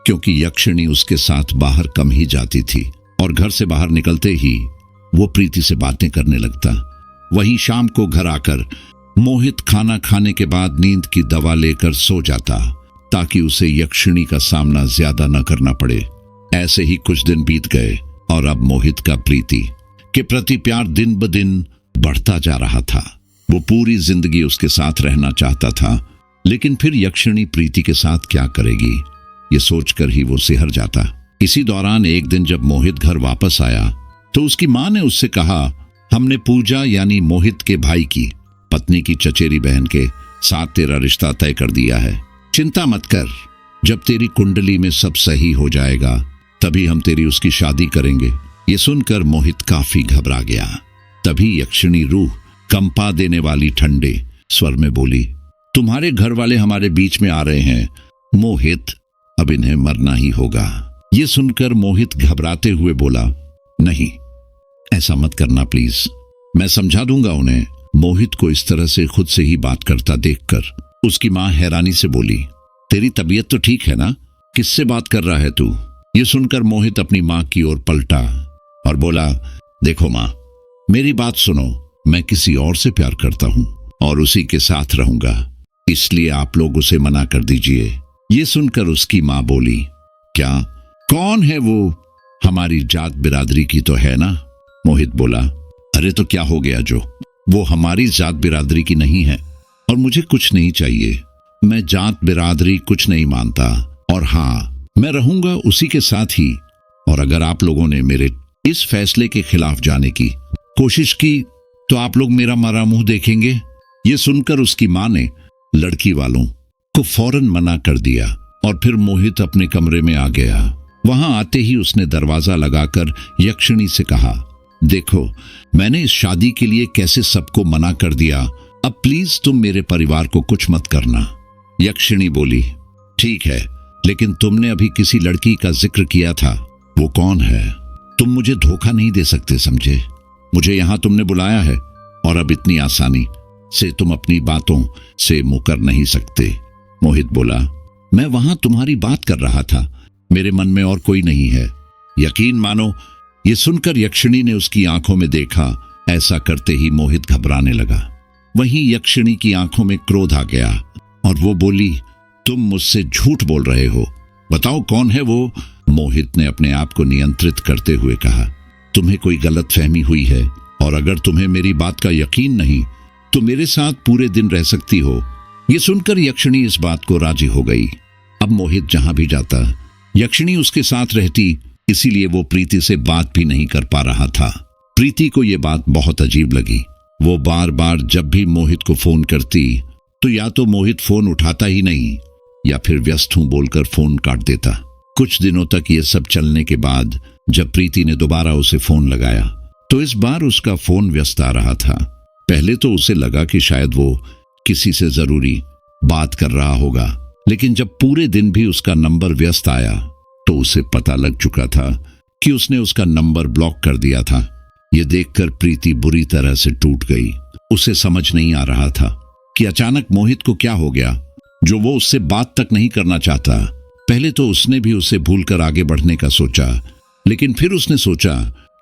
[SPEAKER 1] क्योंकि यक्षिणी उसके साथ बाहर कम ही जाती थी, और घर से बाहर निकलते ही वो प्रीति से बातें करने लगता। वहीं शाम को घर आकर मोहित खाना खाने के बाद नींद की दवा लेकर सो जाता, ताकि उसे यक्षिणी का सामना ज्यादा न करना पड़े। ऐसे ही कुछ दिन बीत गए और अब मोहित का प्रीति के प्रति प्यार दिन ब दिन बढ़ता जा रहा था। वो पूरी जिंदगी उसके साथ रहना चाहता था, लेकिन फिर यक्षिणी प्रीति के साथ क्या करेगी, ये सोचकर ही वो सिहर जाता। इसी दौरान एक दिन जब मोहित घर वापस आया तो उसकी मां ने उससे कहा, हमने पूजा यानी मोहित के भाई की पत्नी की चचेरी बहन के साथ तेरा रिश्ता तय कर दिया है। चिंता मत कर, जब तेरी कुंडली में सब सही हो जाएगा तभी हम तेरी उसकी शादी करेंगे। ये सुनकर मोहित काफी घबरा गया। तभी यक्षिणी रूह कंपा देने वाली ठंडे स्वर में बोली, तुम्हारे घर वाले हमारे बीच में आ रहे हैं मोहित, अब इन्हें मरना ही होगा। ये सुनकर मोहित घबराते हुए बोला, नहीं, ऐसा मत करना प्लीज, मैं समझा दूंगा उन्हें। मोहित को इस तरह से खुद से ही बात करता देखकर उसकी मां हैरानी से बोली, तेरी तबीयत तो ठीक है ना? किससे बात कर रहा है तू? ये सुनकर मोहित अपनी मां की ओर पलटा और बोला, देखो मां, मेरी बात सुनो, मैं किसी और से प्यार करता हूं और उसी के साथ रहूंगा, इसलिए आप लोग उसे मना कर दीजिए। ये सुनकर उसकी मां बोली, क्या? कौन है वो? हमारी जात बिरादरी की तो है ना? मोहित बोला, अरे तो क्या हो गया जो? वो हमारी जात बिरादरी की नहीं है और मुझे कुछ नहीं चाहिए। मैं जात बिरादरी कुछ नहीं मानता, और हाँ, मैं रहूंगा उसी के साथ ही। और अगर आप लोगों ने मेरे इस फैसले के खिलाफ जाने की कोशिश की तो आप लोग मेरा मरा मुंह देखेंगे। ये सुनकर उसकी मां ने लड़की वालों को फौरन मना कर दिया और फिर मोहित अपने कमरे में आ गया। वहां आते ही उसने दरवाजा लगाकर यक्षिणी से कहा, देखो, मैंने इस शादी के लिए कैसे सबको मना कर दिया, अब प्लीज तुम मेरे परिवार को कुछ मत करना। यक्षिणी बोली, ठीक है, लेकिन तुमने अभी किसी लड़की का जिक्र किया था, वो कौन है? तुम मुझे धोखा नहीं दे सकते, समझे? मुझे यहां तुमने बुलाया है और अब इतनी आसानी से तुम अपनी बातों से मुकर नहीं सकते। मोहित बोला, मैं वहां तुम्हारी बात कर रहा था, मेरे मन में और कोई नहीं है, यकीन मानो। ये सुनकर यक्षिणी ने उसकी आंखों में देखा। ऐसा करते ही मोहित घबराने लगा। वहीं यक्षिणी की आंखों में क्रोध आ गया और वो बोली, तुम मुझसे झूठ बोल रहे हो, बताओ कौन है वो? मोहित ने अपने आप को नियंत्रित करते हुए कहा, तुम्हें कोई गलतफहमी हुई है, और अगर तुम्हें मेरी बात का यकीन नहीं तो मेरे साथ पूरे दिन रह सकती हो। ये सुनकर यक्षिणी इस बात को राजी हो गई। अब मोहित जहां भी जाता यक्षिणी उसके साथ रहती, इसीलिए वो प्रीति से बात भी नहीं कर पा रहा था। प्रीति को ये बात बहुत अजीब लगी। वो बार बार जब भी मोहित को फोन करती तो या तो मोहित फोन उठाता ही नहीं या फिर व्यस्त हूं बोलकर फोन काट देता। कुछ दिनों तक ये सब चलने के बाद जब प्रीति ने दोबारा उसे फोन लगाया तो इस बार उसका फोन व्यस्त आ रहा था। पहले तो उसे लगा कि शायद वो किसी से जरूरी बात कर रहा होगा, लेकिन जब पूरे दिन भी उसका नंबर व्यस्त आया तो उसे पता लग चुका था कि उसने उसका नंबर ब्लॉक कर दिया था। ये देखकर प्रीति बुरी तरह से टूट गई। उसे समझ नहीं आ रहा था कि अचानक मोहित को क्या हो गया। जो वो उससे बात तक नहीं करना चाहता। पहले तो उसने भी उसे भूलकर आगे बढ़ने का सोचा, लेकिन फिर उसने सोचा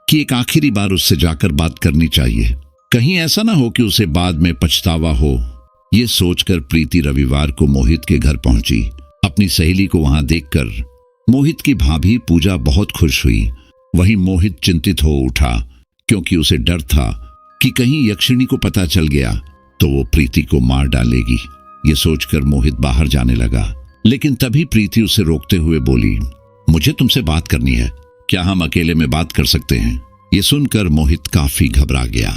[SPEAKER 1] कि एक आखिरी बार उससे जाकर बात करनी चाहिए, कहीं ऐसा ना हो कि उसे बाद में पछतावा हो। ये सोचकर प्रीति रविवार को मोहित के घर पहुंची। अपनी सहेली को वहां देखकर मोहित की भाभी पूजा बहुत खुश हुई। वहीं मोहित चिंतित हो उठा, क्योंकि उसे डर था कि कहीं यक्षिणी को पता चल गया तो वो प्रीति को मार डालेगी। ये सोचकर मोहित बाहर जाने लगा, लेकिन तभी प्रीति उसे रोकते हुए बोली, मुझे तुमसे बात करनी है, क्या हम अकेले में बात कर सकते हैं? ये सुनकर मोहित काफी घबरा गया,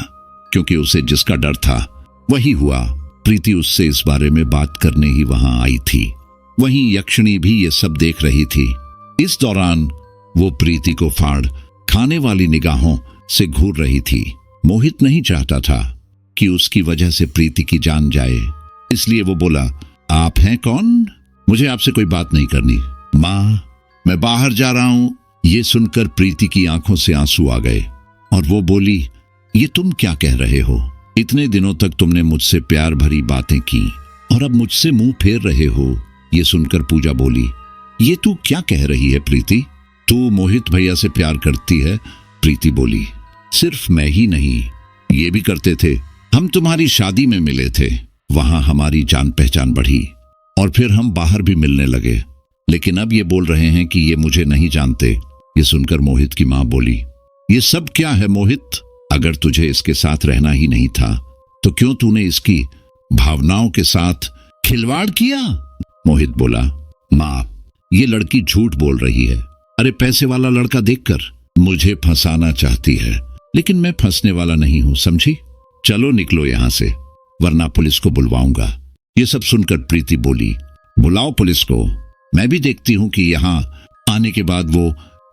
[SPEAKER 1] क्योंकि उसे जिसका डर था वही हुआ। प्रीति उससे इस बारे में बात करने ही वहां आई थी। वहीं यक्षिणी भी ये सब देख रही थी। इस दौरान वो प्रीति को फाड़ खाने वाली निगाहों से घूर रही थी। मोहित नहीं चाहता था कि उसकी वजह से प्रीति की जान जाए, इसलिए वो बोला, आप हैं कौन? मुझे आपसे कोई बात नहीं करनी। माँ, मैं बाहर जा रहा हूं। ये सुनकर प्रीति की आंखों से आंसू आ गए और वो बोली, ये तुम क्या कह रहे हो? इतने दिनों तक तुमने मुझसे प्यार भरी बातें की और अब मुझसे मुंह फेर रहे हो। ये सुनकर पूजा बोली, ये तू क्या कह रही है प्रीति? तू मोहित भैया से प्यार करती है? प्रीति बोली, सिर्फ मैं ही नहीं, ये भी करते थे। हम तुम्हारी शादी में मिले थे, वहां हमारी जान पहचान बढ़ी और फिर हम बाहर भी मिलने लगे, लेकिन अब ये बोल रहे हैं कि ये मुझे नहीं जानते। ये सुनकर मोहित की मां बोली, ये सब क्या है मोहित? अगर तुझे इसके साथ रहना ही नहीं था तो क्यों तूने इसकी भावनाओं के साथ खिलवाड़ किया? मोहित बोला, मां, ये लड़की झूठ बोल रही है। अरे पैसे वाला लड़का देखकर मुझे फंसाना चाहती है, लेकिन मैं फंसने वाला नहीं हूं, समझी? चलो निकलो यहां से, वरना पुलिस को बुलवाऊंगा। ये सब सुनकर प्रीति बोली, बुलाओ पुलिस को, मैं भी देखती हूं कि यहां आने के बाद वो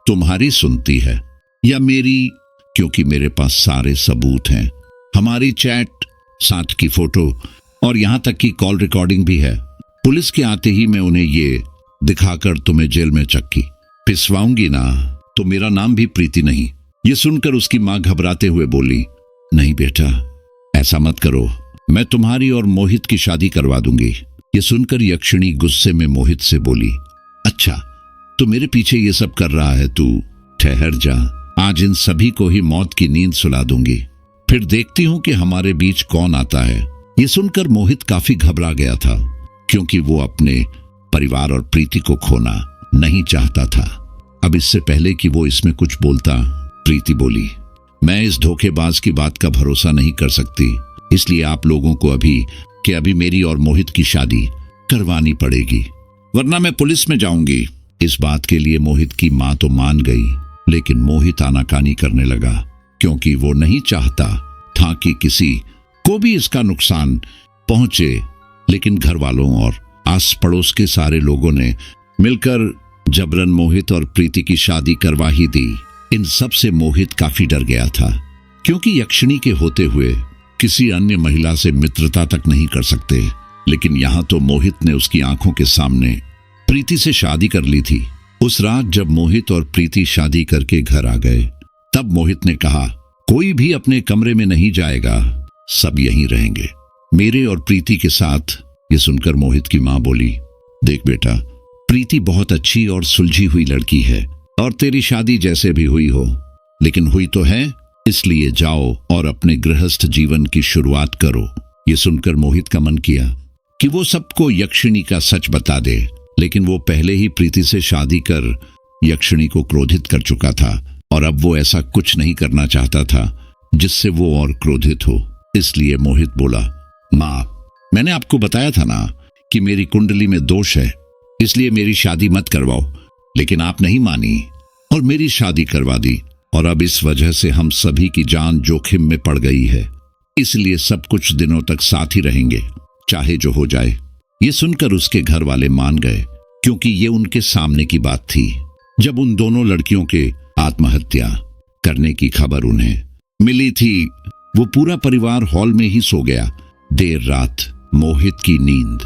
[SPEAKER 1] तुम्हारी सुनती है या मेरी, क्योंकि मेरे पास सारे सबूत हैं, हमारी चैट, साथ की फोटो और यहां तक कि कॉल रिकॉर्डिंग भी है। पुलिस के आते ही मैं उन्हें ये दिखाकर तुम्हें जेल में चक्की पिसवाऊंगी ना, तो मेरा नाम भी प्रीति नहीं। ये सुनकर उसकी मां घबराते हुए बोली, नहीं बेटा, ऐसा मत करो, मैं तुम्हारी और मोहित की शादी करवा दूंगी। ये सुनकर यक्षिणी गुस्से में मोहित से बोली, अच्छा तो मेरे पीछे ये सब कर रहा है तू? ठहर जा, आज इन सभी को ही मौत की नींद सुला दूंगी, फिर देखती हूं कि हमारे बीच कौन आता है। ये सुनकर मोहित काफी घबरा गया था, क्योंकि वो अपने परिवार और प्रीति को खोना नहीं चाहता था। अब इससे पहले कि वो इसमें कुछ बोलता, प्रीति बोली, मैं इस धोखेबाज की बात का भरोसा नहीं कर सकती, इसलिए आप लोगों को अभी मेरी और मोहित की शादी करवानी पड़ेगी, वरना मैं पुलिस में जाऊंगी। इस बात के लिए मोहित की मां तो मान गई, लेकिन मोहित आनाकानी करने लगा, क्योंकि वो नहीं चाहता था कि किसी को भी इसका नुकसान पहुंचे। लेकिन घर वालों और आस पड़ोस के सारे लोगों ने मिलकर जबरन मोहित और प्रीति की शादी करवा ही दी। इन सब से मोहित काफी डर गया था, क्योंकि यक्षिणी के होते हुए किसी अन्य महिला से मित्रता तक नहीं कर सकते, लेकिन यहाँ तो मोहित ने उसकी आंखों के सामने प्रीति से शादी कर ली थी। उस रात जब मोहित और प्रीति शादी करके घर आ गए, तब मोहित ने कहा, कोई भी अपने कमरे में नहीं जाएगा, सब यहीं रहेंगे मेरे और प्रीति के साथ। ये सुनकर मोहित की मां बोली, देख बेटा, प्रीति बहुत अच्छी और सुलझी हुई लड़की है और तेरी शादी जैसे भी हुई हो, लेकिन हुई तो है, इसलिए जाओ और अपने गृहस्थ जीवन की शुरुआत करो। ये सुनकर मोहित का मन किया कि वो सबको यक्षिणी का सच बता दे, लेकिन वो पहले ही प्रीति से शादी कर यक्षिणी को क्रोधित कर चुका था और अब वो ऐसा कुछ नहीं करना चाहता था जिससे वो और क्रोधित हो। इसलिए मोहित बोला, माँ, मैंने आपको बताया था ना कि मेरी कुंडली में दोष है, इसलिए मेरी शादी मत करवाओ, लेकिन आप नहीं मानी और मेरी शादी करवा दी, और अब इस वजह से हम सभी की जान जोखिम में पड़ गई है, इसलिए सब कुछ दिनों तक साथ ही रहेंगे, चाहे जो हो जाए। ये सुनकर उसके घर वाले मान गए, क्योंकि ये उनके सामने की बात थी। जब उन दोनों लड़कियों के आत्महत्या करने की खबर उन्हें मिली थी, वो पूरा परिवार हॉल में ही सो गया। देर रात मोहित की नींद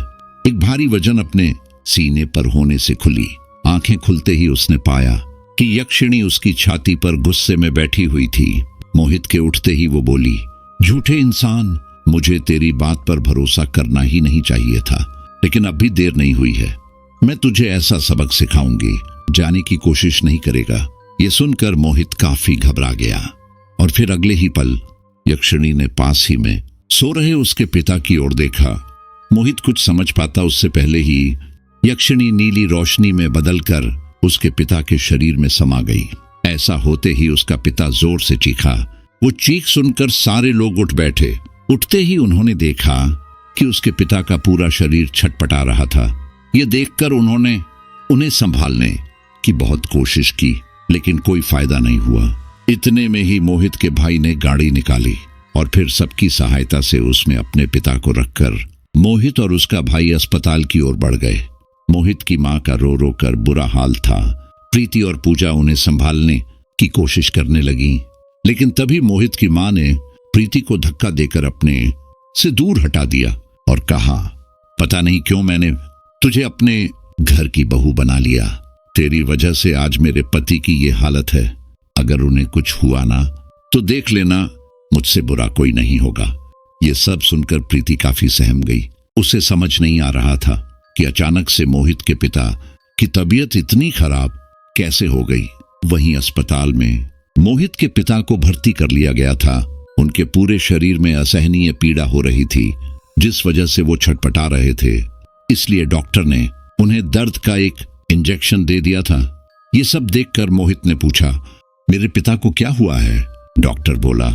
[SPEAKER 1] एक भारी वजन अपने सीने पर होने से खुली। आंखें खुलते ही उसने पाया कि यक्षिणी उसकी छाती पर गुस्से में बैठी हुई थी। मोहित के उठते ही वो बोली, झूठे इंसान, मुझे तेरी बात पर भरोसा करना ही नहीं चाहिए था, लेकिन अब भी देर नहीं हुई है। मैं तुझे ऐसा सबक सिखाऊंगी, जाने की कोशिश नहीं करेगा। ये सुनकर मोहित काफी घबरा गया और फिर अगले ही पल यक्षिणी ने पास ही में सो रहे उसके पिता की ओर देखा। मोहित कुछ समझ पाता उससे पहले ही यक्षिणी नीली रोशनी में बदलकर उसके पिता के शरीर में समा गई। ऐसा होते ही उसका पिता जोर से चीखा। वो चीख सुनकर सारे लोग उठ बैठे। उठते ही उन्होंने देखा कि उसके पिता का पूरा शरीर छटपटा रहा था। ये देखकर उन्होंने उन्हें संभालने की बहुत कोशिश की, लेकिन कोई फायदा नहीं हुआ। इतने में ही मोहित के भाई ने गाड़ी निकाली और फिर सबकी सहायता से उसमें अपने पिता को रखकर मोहित और उसका भाई अस्पताल की ओर बढ़ गए। मोहित की मां का रो रो कर बुरा हाल था। प्रीति और पूजा उन्हें संभालने की कोशिश करने लगी, लेकिन तभी मोहित की मां ने प्रीति को धक्का देकर अपने से दूर हटा दिया और कहा, पता नहीं क्यों मैंने तुझे अपने घर की बहू बना लिया। तेरी वजह से आज मेरे पति की ये हालत है। अगर उन्हें कुछ हुआ ना तो देख लेना, मुझसे बुरा कोई नहीं होगा। ये सब सुनकर प्रीति काफी सहम गई। उसे समझ नहीं आ रहा था कि अचानक से मोहित के पिता की तबीयत इतनी खराब कैसे हो गई। वहीं अस्पताल में मोहित के पिता को भर्ती कर लिया गया था। उनके पूरे शरीर में असहनीय पीड़ा हो रही थी, जिस वजह से वो छटपटा रहे थे। इसलिए डॉक्टर ने उन्हें दर्द का एक इंजेक्शन दे दिया था। ये सब देखकर मोहित ने पूछा, मेरे पिता को क्या हुआ है? डॉक्टर बोला,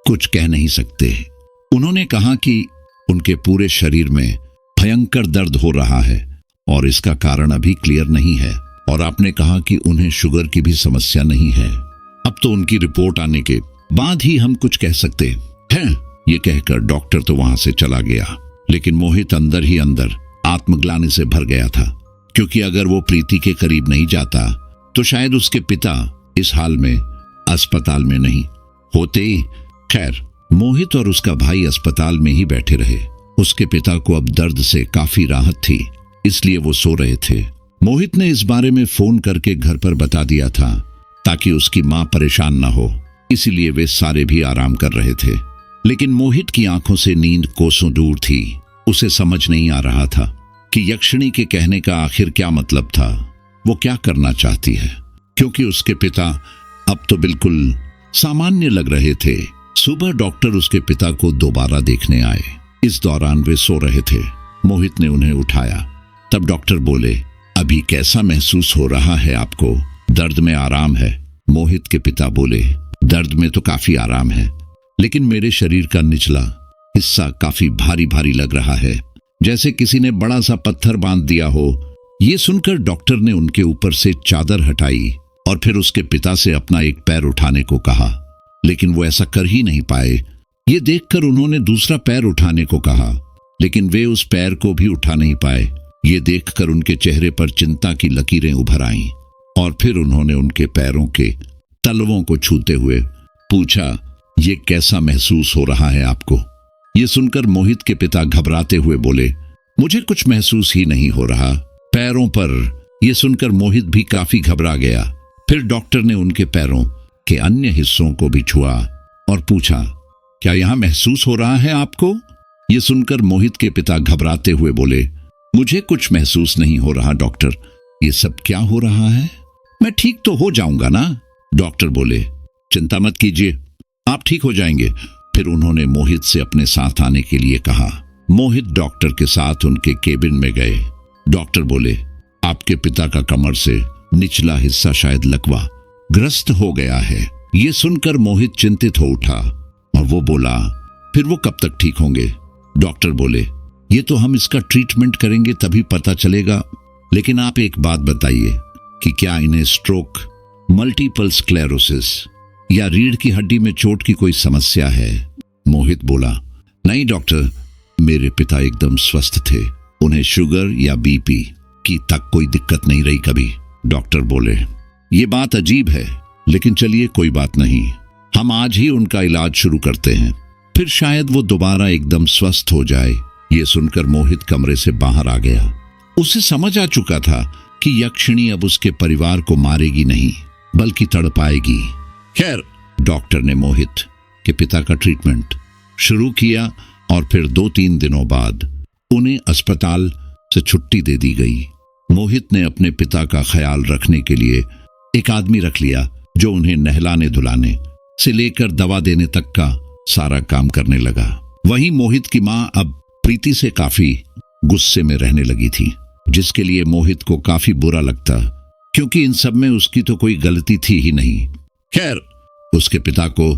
[SPEAKER 1] कुछ कह नहीं सकते। उन्होंने कहा कि उनके पूरे शरीर में भयंकर दर्द हो रहा है और इसका कारण अभी क्लियर नहीं है। और आपने कहा कि उन्हें शुगर की भी समस्या नहीं है। अब तो उनकी रिपोर्ट आने के बाद ही हम कुछ कह सकते हैं। ये कहकर डॉक्टर तो वहां से चला गया, लेकिन मोहित अंदर ही अंदर आत्मग्लानि से भर गया था, क्योंकि अगर वो प्रीति के करीब नहीं जाता तो शायद उसके पिता इस हाल में अस्पताल में नहीं होते। खैर, मोहित और उसका भाई अस्पताल में ही बैठे रहे। उसके पिता को अब दर्द से काफी राहत थी, इसलिए वो सो रहे थे। मोहित ने इस बारे में फोन करके घर पर बता दिया था ताकि उसकी मां परेशान ना हो, इसीलिए वे सारे भी आराम कर रहे थे। लेकिन मोहित की आंखों से नींद कोसों दूर थी। उसे समझ नहीं आ रहा था कि यक्षिणी के कहने का आखिर क्या मतलब था। वो क्या करना चाहती है, क्योंकि उसके पिता अब तो बिल्कुल सामान्य लग रहे थे। सुबह डॉक्टर उसके पिता को दोबारा देखने आए। इस दौरान वे सो रहे थे। मोहित ने उन्हें उठाया। तब डॉक्टर बोले, अभी कैसा महसूस हो रहा है आपको? दर्द में आराम है? मोहित के पिता बोले, दर्द में तो काफी आराम है, लेकिन मेरे शरीर का निचला हिस्सा काफी भारी भारी लग रहा है, जैसे किसी ने बड़ा सा पत्थर बांध दिया हो। ये सुनकर डॉक्टर ने उनके ऊपर से चादर हटाई और फिर उसके पिता से अपना एक पैर उठाने को कहा, लेकिन वो ऐसा कर ही नहीं पाए। ये देखकर उन्होंने दूसरा पैर उठाने को कहा, लेकिन वे उस पैर को भी उठा नहीं पाए। ये देखकर उनके चेहरे पर चिंता की लकीरें उभर आईं और फिर उन्होंने उनके पैरों के तलवों को छूते हुए पूछा, ये कैसा महसूस हो रहा है आपको? ये सुनकर मोहित के पिता घबराते हुए बोले, मुझे कुछ महसूस ही नहीं हो रहा पैरों पर। ये सुनकर मोहित भी काफी घबरा गया। फिर डॉक्टर ने उनके पैरों के अन्य हिस्सों को भी छुआ और पूछा, क्या यहां महसूस हो रहा है आपको? ये सुनकर मोहित के पिता घबराते हुए बोले, मुझे कुछ महसूस नहीं हो रहा डॉक्टर। ये सब क्या हो रहा है? मैं ठीक तो हो जाऊंगा ना? डॉक्टर बोले, चिंता मत कीजिए, आप ठीक हो जाएंगे। फिर उन्होंने मोहित से अपने साथ आने के लिए कहा। मोहित डॉक्टर के साथ उनके केबिन में गए। डॉक्टर बोले, आपके पिता का कमर से निचला हिस्सा शायद लकवा ग्रस्त हो गया है। ये सुनकर मोहित चिंतित हो उठा और वो बोला, फिर वो कब तक ठीक होंगे? डॉक्टर बोले, ये तो हम इसका ट्रीटमेंट करेंगे तभी पता चलेगा, लेकिन आप एक बात बताइए कि क्या इन्हें स्ट्रोक, मल्टीपल स्क्लेरोसिस या रीढ़ की हड्डी में चोट की कोई समस्या है? मोहित बोला, नहीं डॉक्टर, मेरे पिता एकदम स्वस्थ थे, उन्हें शुगर या बीपी की तक कोई दिक्कत नहीं रही कभी। डॉक्टर बोले, ये बात अजीब है, लेकिन चलिए कोई बात नहीं, हम आज ही उनका इलाज शुरू करते हैं, फिर शायद वो दोबारा एकदम स्वस्थ हो जाए। ये सुनकर मोहित कमरे से बाहर आ गया। उसे समझ आ चुका था कि यक्षिणी अब उसके परिवार को मारेगी नहीं, बल्कि तड़पाएगी। खैर, डॉक्टर ने मोहित के पिता का ट्रीटमेंट शुरू किया और फिर 2-3 दिनों बाद उन्हें अस्पताल से छुट्टी दे दी गई। मोहित ने अपने पिता का ख्याल रखने के लिए एक आदमी रख लिया जो उन्हें नहलाने धुलाने से लेकर दवा देने तक का सारा काम करने लगा। वहीं मोहित की मां अब प्रीति से काफी गुस्से में रहने लगी थी, जिसके लिए मोहित को काफी बुरा लगता, क्योंकि इन सब में उसकी तो कोई गलती थी ही नहीं। खैर, उसके पिता को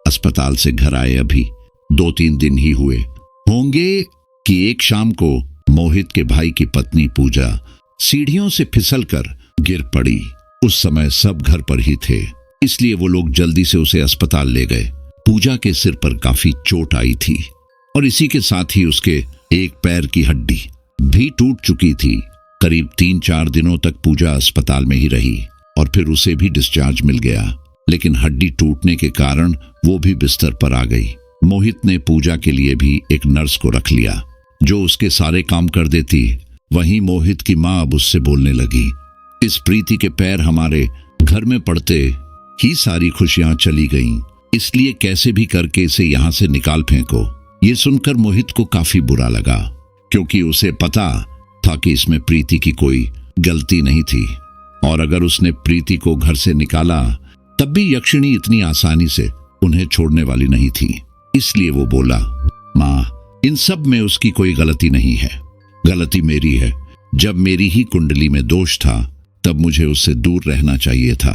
[SPEAKER 1] अस्पताल से घर आए अभी 2-3 दिन ही हुए होंगे कि एक शाम को मोहित के भाई की पत्नी पूजा सीढ़ियों से फिसलकर गिर पड़ी। उस समय सब घर पर ही थे, इसलिए वो लोग जल्दी से उसे अस्पताल ले गए। पूजा के सिर पर काफी चोट आई थी और इसी के साथ ही उसके एक पैर की हड्डी भी टूट चुकी थी। करीब 3-4 दिनों तक पूजा अस्पताल में ही रही और फिर उसे भी डिस्चार्ज मिल गया, लेकिन हड्डी टूटने के कारण वो भी बिस्तर पर आ गई। मोहित ने पूजा के लिए भी एक नर्स को रख लिया जो उसके सारे काम कर देती। वहीं मोहित की मां अब उससे बोलने लगी, इस प्रीति के पैर हमारे घर में पड़ते ही सारी खुशियां चली गईं, इसलिए कैसे भी करके इसे यहां से निकाल फेंको। ये सुनकर मोहित को काफी बुरा लगा, क्योंकि उसे पता था कि इसमें प्रीति की कोई गलती नहीं थी, और अगर उसने प्रीति को घर से निकाला तब भी यक्षिणी इतनी आसानी से उन्हें छोड़ने वाली नहीं थी। इसलिए वो बोला, मां, इन सब में उसकी कोई गलती नहीं है, गलती मेरी है। जब मेरी ही कुंडली में दोष था तब मुझे उससे दूर रहना चाहिए था,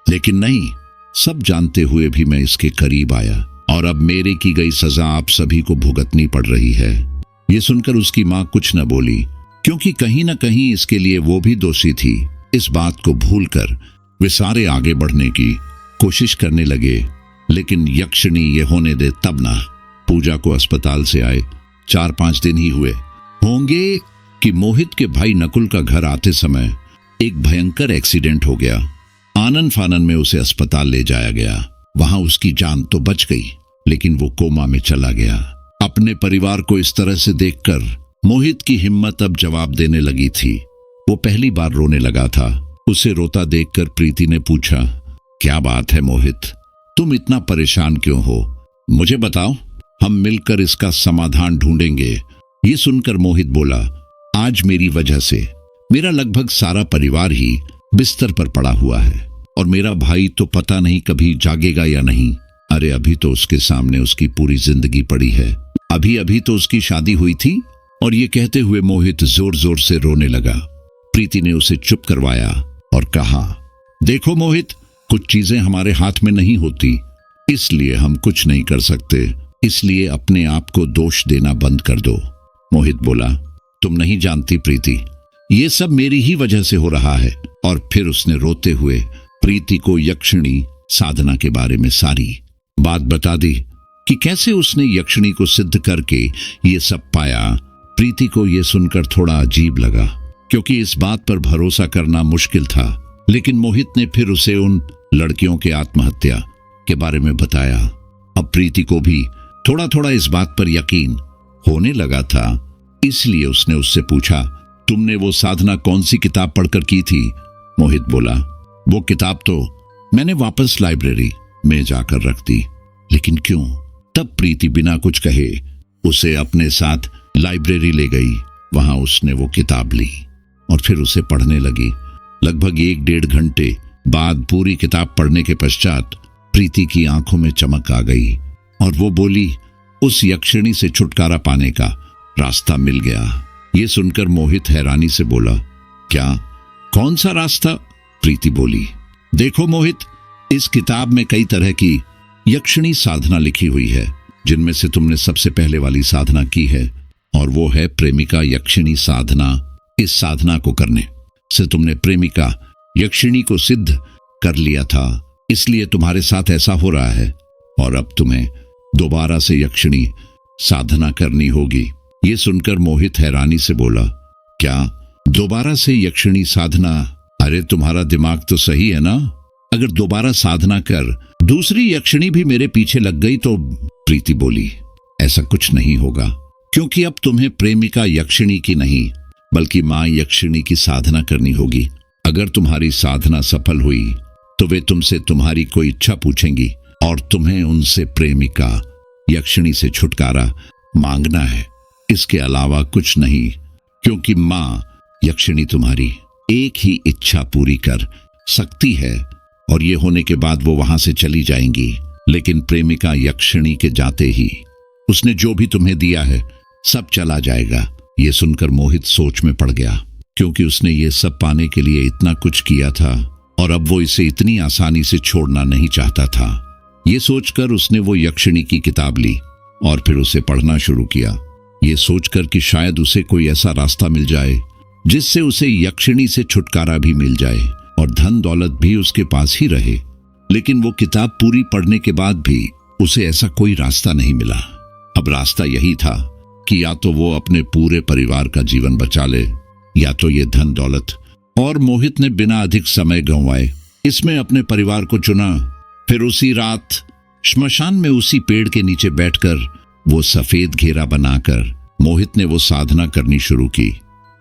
[SPEAKER 1] लेकिन नहीं, सब जानते हुए भी मैं इसके करीब आया और अब मेरे की गई सजा आप सभी को भुगतनी पड़ रही है। ये सुनकर उसकी मां कुछ न बोली, क्योंकि कहीं न कहीं इसके लिए वो भी दोषी थी। इस बात को भूलकर वे सारे आगे बढ़ने की कोशिश करने लगे, लेकिन यक्षिणी ये होने दे तब ना। पूजा को अस्पताल से आए 4-5 दिन ही हुए होंगे कि मोहित के भाई नकुल का घर आते समय एक भयंकर एक्सीडेंट हो गया। आनन फानन में उसे अस्पताल ले जाया गया। वहां उसकी जान तो बच गई, लेकिन वो कोमा में चला गया। अपने परिवार को इस तरह से देखकर मोहित की हिम्मत अब जवाब देने लगी थी। वो पहली बार रोने लगा था। उसे रोता देखकर प्रीति ने पूछा, क्या बात है मोहित, तुम इतना परेशान क्यों हो? मुझे बताओ, हम मिलकर इसका समाधान ढूंढेंगे। ये सुनकर मोहित बोला, आज मेरी वजह से मेरा लगभग सारा परिवार ही बिस्तर पर पड़ा हुआ है और मेरा भाई तो पता नहीं कभी जागेगा या नहीं। अरे अभी तो उसके सामने उसकी पूरी जिंदगी पड़ी है, अभी अभी तो उसकी शादी हुई थी। और ये कहते हुए मोहित जोर जोर से रोने लगा। प्रीति ने उसे चुप करवाया और कहा, देखो मोहित, कुछ चीजें हमारे हाथ में नहीं होती, इसलिए हम कुछ नहीं कर सकते, इसलिए अपने आप को दोष देना बंद कर दो। मोहित बोला, तुम नहीं जानती प्रीति, ये सब मेरी ही वजह से हो रहा है। और फिर उसने रोते हुए प्रीति को यक्षिणी साधना के बारे में सारी बात बता दी कि कैसे उसने यक्षिणी को सिद्ध करके ये सब पाया। प्रीति को यह सुनकर थोड़ा अजीब लगा, क्योंकि इस बात पर भरोसा करना मुश्किल था, लेकिन मोहित ने फिर उसे उन लड़कियों के आत्महत्या के बारे में बताया। अब प्रीति को भी थोड़ा थोड़ा इस बात पर यकीन होने लगा था, इसलिए उसने उससे पूछा, तुमने वो साधना कौन सी किताब पढ़कर की थी? मोहित बोला, वो किताब तो मैंने वापस लाइब्रेरी में जाकर रख दी। लेकिन क्यों? तब प्रीति बिना कुछ कहे उसे अपने साथ लाइब्रेरी ले गई। वहां उसने वो किताब ली और फिर उसे पढ़ने लगी। लगभग 1-1.5 घंटे बाद पूरी किताब पढ़ने के पश्चात प्रीति की आंखों में चमक आ गई और वो बोली, उस यक्षिणी से छुटकारा पाने का रास्ता मिल गया। ये सुनकर मोहित हैरानी से बोला, क्या? कौन सा रास्ता? प्रीति बोली, देखो मोहित, इस किताब में कई तरह की यक्षिणी साधना लिखी हुई है, जिनमें से तुमने सबसे पहले वाली साधना की है और वो है प्रेमिका यक्षिणी साधना। इस साधना को करने से तुमने प्रेमिका यक्षिणी को सिद्ध कर लिया था, इसलिए तुम्हारे साथ ऐसा हो रहा है और अब तुम्हें दोबारा से यक्षिणी साधना करनी होगी। ये सुनकर मोहित हैरानी से बोला, क्या दोबारा से यक्षिणी साधना? अरे तुम्हारा दिमाग तो सही है ना? अगर दोबारा साधना कर दूसरी यक्षिणी भी मेरे पीछे लग गई तो? प्रीति बोली, ऐसा कुछ नहीं होगा, क्योंकि अब तुम्हें प्रेमिका यक्षिणी की नहीं बल्कि मां यक्षिणी की साधना करनी होगी। अगर तुम्हारी साधना सफल हुई तो वे तुमसे तुम्हारी कोई इच्छा पूछेंगी और तुम्हें उनसे प्रेमिका यक्षिणी से छुटकारा मांगना है, इसके अलावा कुछ नहीं, क्योंकि माँ यक्षिणी तुम्हारी एक ही इच्छा पूरी कर सकती है और ये होने के बाद वो वहां से चली जाएंगी। लेकिन प्रेमिका यक्षिणी के जाते ही उसने जो भी तुम्हें दिया है सब चला जाएगा। ये सुनकर मोहित सोच में पड़ गया, क्योंकि उसने ये सब पाने के लिए इतना कुछ किया था और अब वो इसे इतनी आसानी से छोड़ना नहीं चाहता था। ये सोचकर उसने वो यक्षिणी की किताब ली और फिर उसे पढ़ना शुरू किया, ये सोचकर कि शायद उसे कोई ऐसा रास्ता मिल जाए जिससे उसे यक्षिणी से छुटकारा भी मिल जाए और धन दौलत भी उसके पास ही रहे। लेकिन वो किताब पूरी पढ़ने के बाद भी उसे ऐसा कोई रास्ता नहीं मिला। अब रास्ता यही था कि या तो वो अपने पूरे परिवार का जीवन बचा ले या तो ये धन दौलत। और मोहित ने बिना अधिक समय गंवाए इसमें अपने परिवार को चुना। फिर उसी रात श्मशान में उसी पेड़ के नीचे बैठकर वो सफेद घेरा बनाकर मोहित ने वो साधना करनी शुरू की।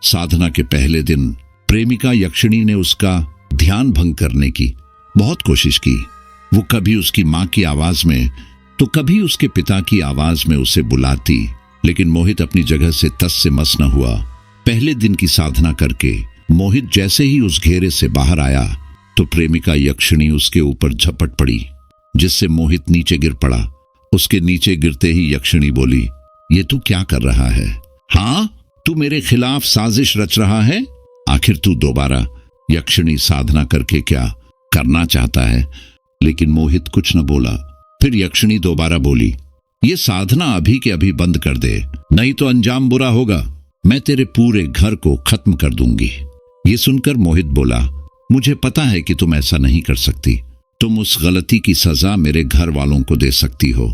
[SPEAKER 1] साधना के पहले दिन प्रेमिका यक्षिणी ने उसका ध्यान भंग करने की बहुत कोशिश की। वो कभी उसकी माँ की आवाज में तो कभी उसके पिता की आवाज में उसे बुलाती, लेकिन मोहित अपनी जगह से तस से मस न हुआ। पहले दिन की साधना करके मोहित जैसे ही उस घेरे से बाहर आया तो प्रेमिका यक्षिणी उसके ऊपर झपट पड़ी, जिससे मोहित नीचे गिर पड़ा। उसके नीचे गिरते ही यक्षिणी बोली, ये तू क्या कर रहा है? हाँ, तू मेरे खिलाफ साजिश रच रहा है? आखिर तू दोबारा यक्षिणी साधना करके क्या करना चाहता है? लेकिन मोहित कुछ न बोला। फिर यक्षिणी दोबारा बोली, ये साधना अभी के अभी बंद कर दे, नहीं तो अंजाम बुरा होगा। मैं तेरे पूरे घर को खत्म कर दूंगी। ये सुनकर मोहित बोला, मुझे पता है कि तुम ऐसा नहीं कर सकती। तुम उस गलती की सजा मेरे घर वालों को दे सकती हो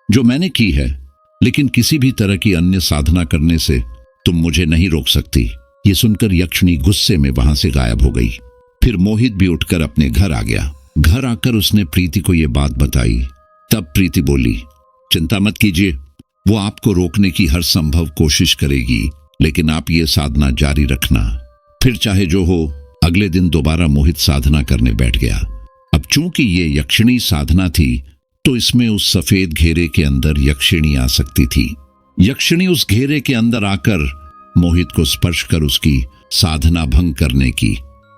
[SPEAKER 1] जो मैंने की है, लेकिन किसी भी तरह की अन्य साधना करने से तुम मुझे नहीं रोक सकती। ये सुनकर यक्षिणी गुस्से में वहां से गायब हो गई। फिर मोहित भी उठकर अपने घर आ गया। घर आकर उसने प्रीति को यह बात बताई। तब प्रीति बोली, चिंता मत कीजिए, वो आपको रोकने की हर संभव कोशिश करेगी, लेकिन आप ये साधना जारी रखना। फिर चाहे जो हो। अगले दिन दोबारा मोहित साधना करने बैठ गया। अब चूंकि ये यक्षिणी साधना थी तो इसमें उस सफेद घेरे के अंदर यक्षिणी आ सकती थी। यक्षिणी उस घेरे के अंदर आकर मोहित को स्पर्श कर उसकी साधना भंग करने की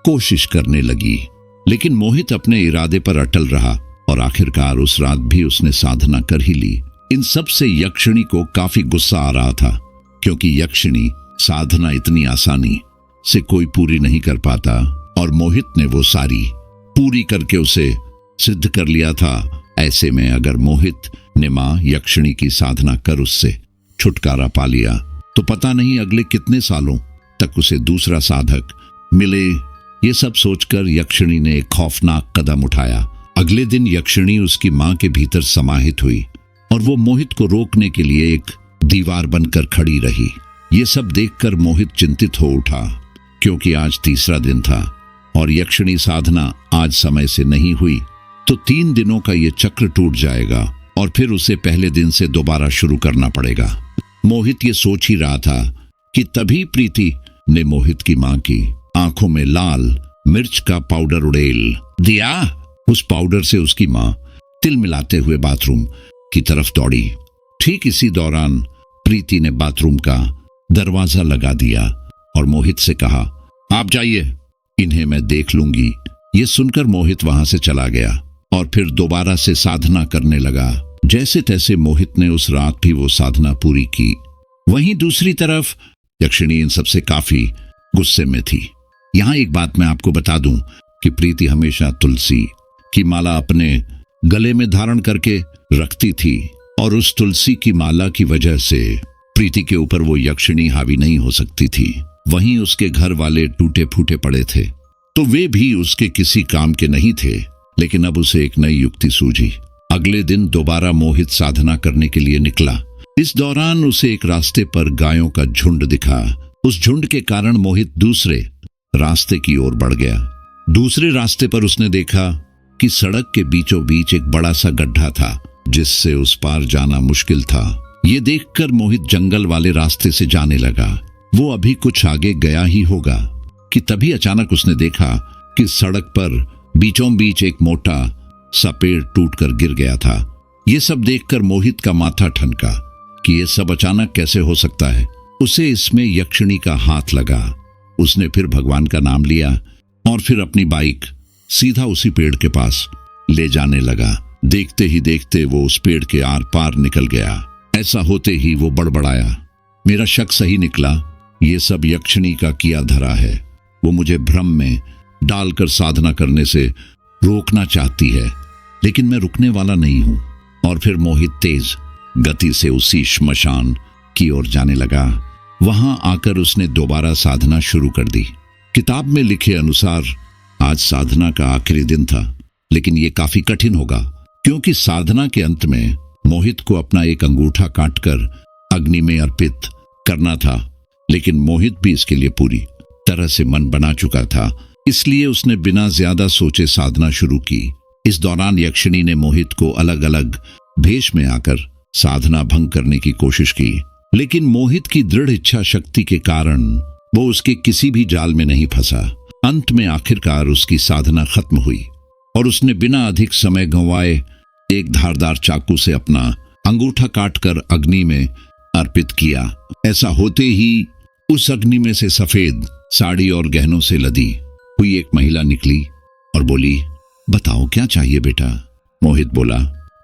[SPEAKER 1] कोशिश करने लगी, लेकिन मोहित अपने इरादे पर अटल रहा और आखिरकार उस रात भी उसने साधना कर ही ली। इन सब से यक्षिणी को काफी गुस्सा आ रहा था, क्योंकि यक्षिणी साधना इतनी आसानी से कोई पूरी नहीं कर पाता और मोहित ने वो सारी पूरी करके उसे सिद्ध कर लिया था। ऐसे में अगर मोहित ने मां यक्षिणी की साधना कर उससे छुटकारा पा लिया तो पता नहीं अगले कितने सालों तक उसे दूसरा साधक मिले। ये सब सोचकर यक्षिणी ने एक खौफनाक कदम उठाया। अगले दिन यक्षिणी उसकी मां के भीतर समाहित हुई और वो मोहित को रोकने के लिए एक दीवार बनकर खड़ी रही। ये सब देखकर मोहित चिंतित हो उठा, क्योंकि आज तीसरा दिन था और यक्षिणी साधना आज समय से नहीं हुई तो 3 दिनों का ये चक्र टूट जाएगा और फिर उसे पहले दिन से दोबारा शुरू करना पड़ेगा। मोहित ये सोच ही रहा था कि तभी प्रीति ने मोहित की मां की आंखों में लाल मिर्च का पाउडर उड़ेल दिया। उस पाउडर से उसकी मां तिल मिलाते हुए बाथरूम की तरफ दौड़ी। ठीक इसी दौरान प्रीति ने बाथरूम का दरवाजा लगा दिया और मोहित से कहा, आप जाइए, इन्हें मैं देख लूंगी। ये सुनकर मोहित वहां से चला गया और फिर दोबारा से साधना करने लगा। जैसे तैसे मोहित ने उस रात भी वो साधना पूरी की। वहीं दूसरी तरफ यक्षिणी इन सबसे काफी गुस्से में थी। यहां एक बात मैं आपको बता दूं कि प्रीति हमेशा तुलसी की माला अपने गले में धारण करके रखती थी और उस तुलसी की माला की वजह से प्रीति के ऊपर वो यक्षिणी हावी नहीं हो सकती थी। वहीं उसके घर वाले टूटे फूटे पड़े थे तो वे भी उसके किसी काम के नहीं थे, लेकिन अब उसे एक नई युक्ति सूझी। अगले दिन दोबारा मोहित साधना करने के लिए निकला। इस दौरान उसे एक रास्ते पर गायों का झुंड दिखा। उस झुंड के कारण मोहित दूसरे रास्ते की ओर बढ़ गया। दूसरे रास्ते पर उसने देखा कि सड़क के बीचों बीच एक बड़ा सा गड्ढा था, जिससे उस पार जाना मुश्किल था। ये देखकर मोहित जंगल वाले रास्ते से जाने लगा। वो अभी कुछ आगे गया ही होगा कि तभी अचानक उसने देखा कि सड़क पर बीचों बीच एक मोटा सा पेड़ टूटकर गिर गया था। ये सब देखकर मोहित का माथा ठनका कि ये सब अचानक कैसे हो सकता है। उसे इसमें यक्षिणी का हाथ लगा। उसने फिर भगवान का नाम लिया और फिर अपनी बाइक सीधा उसी पेड़ के पास ले जाने लगा। देखते ही देखते वो उस पेड़ के आर पार निकल गया। ऐसा होते ही वो बड़बड़ाया, मेरा शक सही निकला, ये सब यक्षिणी का किया धरा है। वो मुझे भ्रम में डालकर साधना करने से रोकना चाहती है, लेकिन मैं रुकने वाला नहीं हूं। और फिर मोहित तेज गति से उसी श्मशान की ओर जाने लगा। वहां आकर उसने दोबारा साधना शुरू कर दी। किताब में लिखे अनुसार आज साधना का आखिरी दिन था, लेकिन ये काफी कठिन होगा, क्योंकि साधना के अंत में मोहित को अपना एक अंगूठा काटकर अग्नि में अर्पित करना था। लेकिन मोहित भी इसके लिए पूरी तरह से मन बना चुका था, इसलिए उसने बिना ज्यादा सोचे साधना शुरू की। इस दौरान यक्षिणी ने मोहित को अलग अलग भेष में आकर साधना भंग करने की कोशिश की, लेकिन मोहित की दृढ़ इच्छा शक्ति के कारण वो उसके किसी भी जाल में नहीं फंसा। अंत में आखिरकार उसकी साधना खत्म हुई और उसने बिना अधिक समय गंवाए एक धारदार चाकू से अपना अंगूठा काटकर अग्नि में अर्पित किया। ऐसा होते ही उस अग्नि में से सफेद साड़ी और गहनों से लदी हुई एक महिला निकली और बोली, बताओ क्या चाहिए बेटा? मोहित बोला,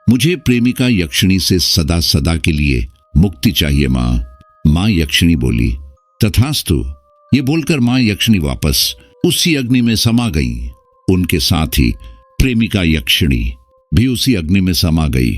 [SPEAKER 1] मुझे प्रेमिका यक्षिणी से सदा सदा के लिए मुक्ति चाहिए माँ। माँ यक्षिणी बोली, तथास्तु। ये बोलकर माँ यक्षिणी वापस उसी अग्नि में समा गई। उनके साथ ही प्रेमिका यक्षिणी भी उसी अग्नि में समा गई।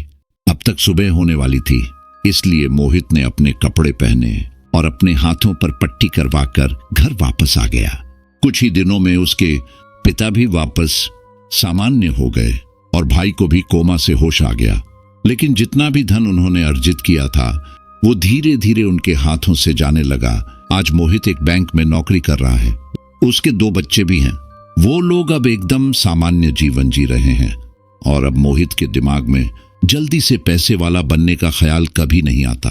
[SPEAKER 1] अब तक सुबह होने वाली थी, इसलिए मोहित ने अपने कपड़े पहने और अपने हाथों पर पट्टी करवाकर घर वापस आ गया। कुछ ही दिनों में उसके पिता भी वापस सामान्य हो गए और भाई को भी कोमा से होश आ गया। लेकिन जितना भी धन उन्होंने अर्जित किया था वो धीरे धीरे उनके हाथों से जाने लगा। आज मोहित एक बैंक में नौकरी कर रहा है, उसके 2 बच्चे भी हैं। वो लोग अब एकदम सामान्य जीवन जी रहे हैं और अब मोहित के दिमाग में जल्दी से पैसे वाला बनने का ख्याल कभी नहीं आता।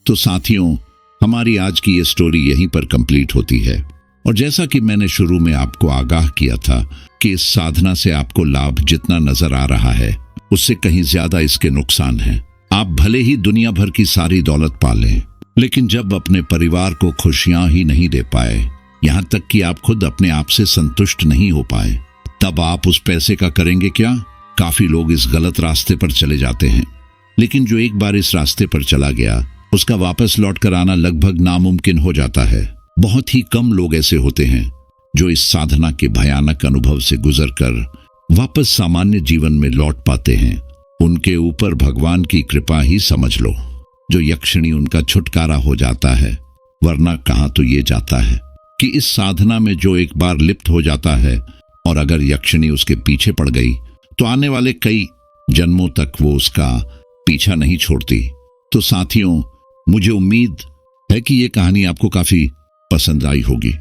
[SPEAKER 1] तो साथियों, हमारी आज की ये स्टोरी यहीं पर कंप्लीट होती है। और जैसा कि मैंने शुरू में आपको आगाह किया था कि इस साधना से आपको लाभ जितना नजर आ रहा है उससे कहीं ज्यादा इसके नुकसान हैं। आप भले ही दुनिया भर की सारी दौलत पालें, लेकिन जब अपने परिवार को खुशियां ही नहीं दे पाए, यहां तक कि आप खुद अपने आप से संतुष्ट नहीं हो पाए, तब आप उस पैसे का करेंगे क्या? काफी लोग इस गलत रास्ते पर चले जाते हैं, लेकिन जो एक बार इस रास्ते पर चला गया उसका वापस लौट कर आना लगभग नामुमकिन हो जाता है। बहुत ही कम लोग ऐसे होते हैं जो इस साधना के भयानक अनुभव से गुजरकर वापस सामान्य जीवन में लौट पाते हैं। उनके ऊपर भगवान की कृपा ही समझ लो, जो यक्षिणी उनका छुटकारा हो जाता है। वरना कहां तो ये जाता है कि इस साधना में जो एक बार लिप्त हो जाता है और अगर यक्षिणी उसके पीछे पड़ गई तो आने वाले कई जन्मों तक वो उसका पीछा नहीं छोड़ती। तो साथियों, मुझे उम्मीद है कि ये कहानी आपको काफी पसंद आई होगी।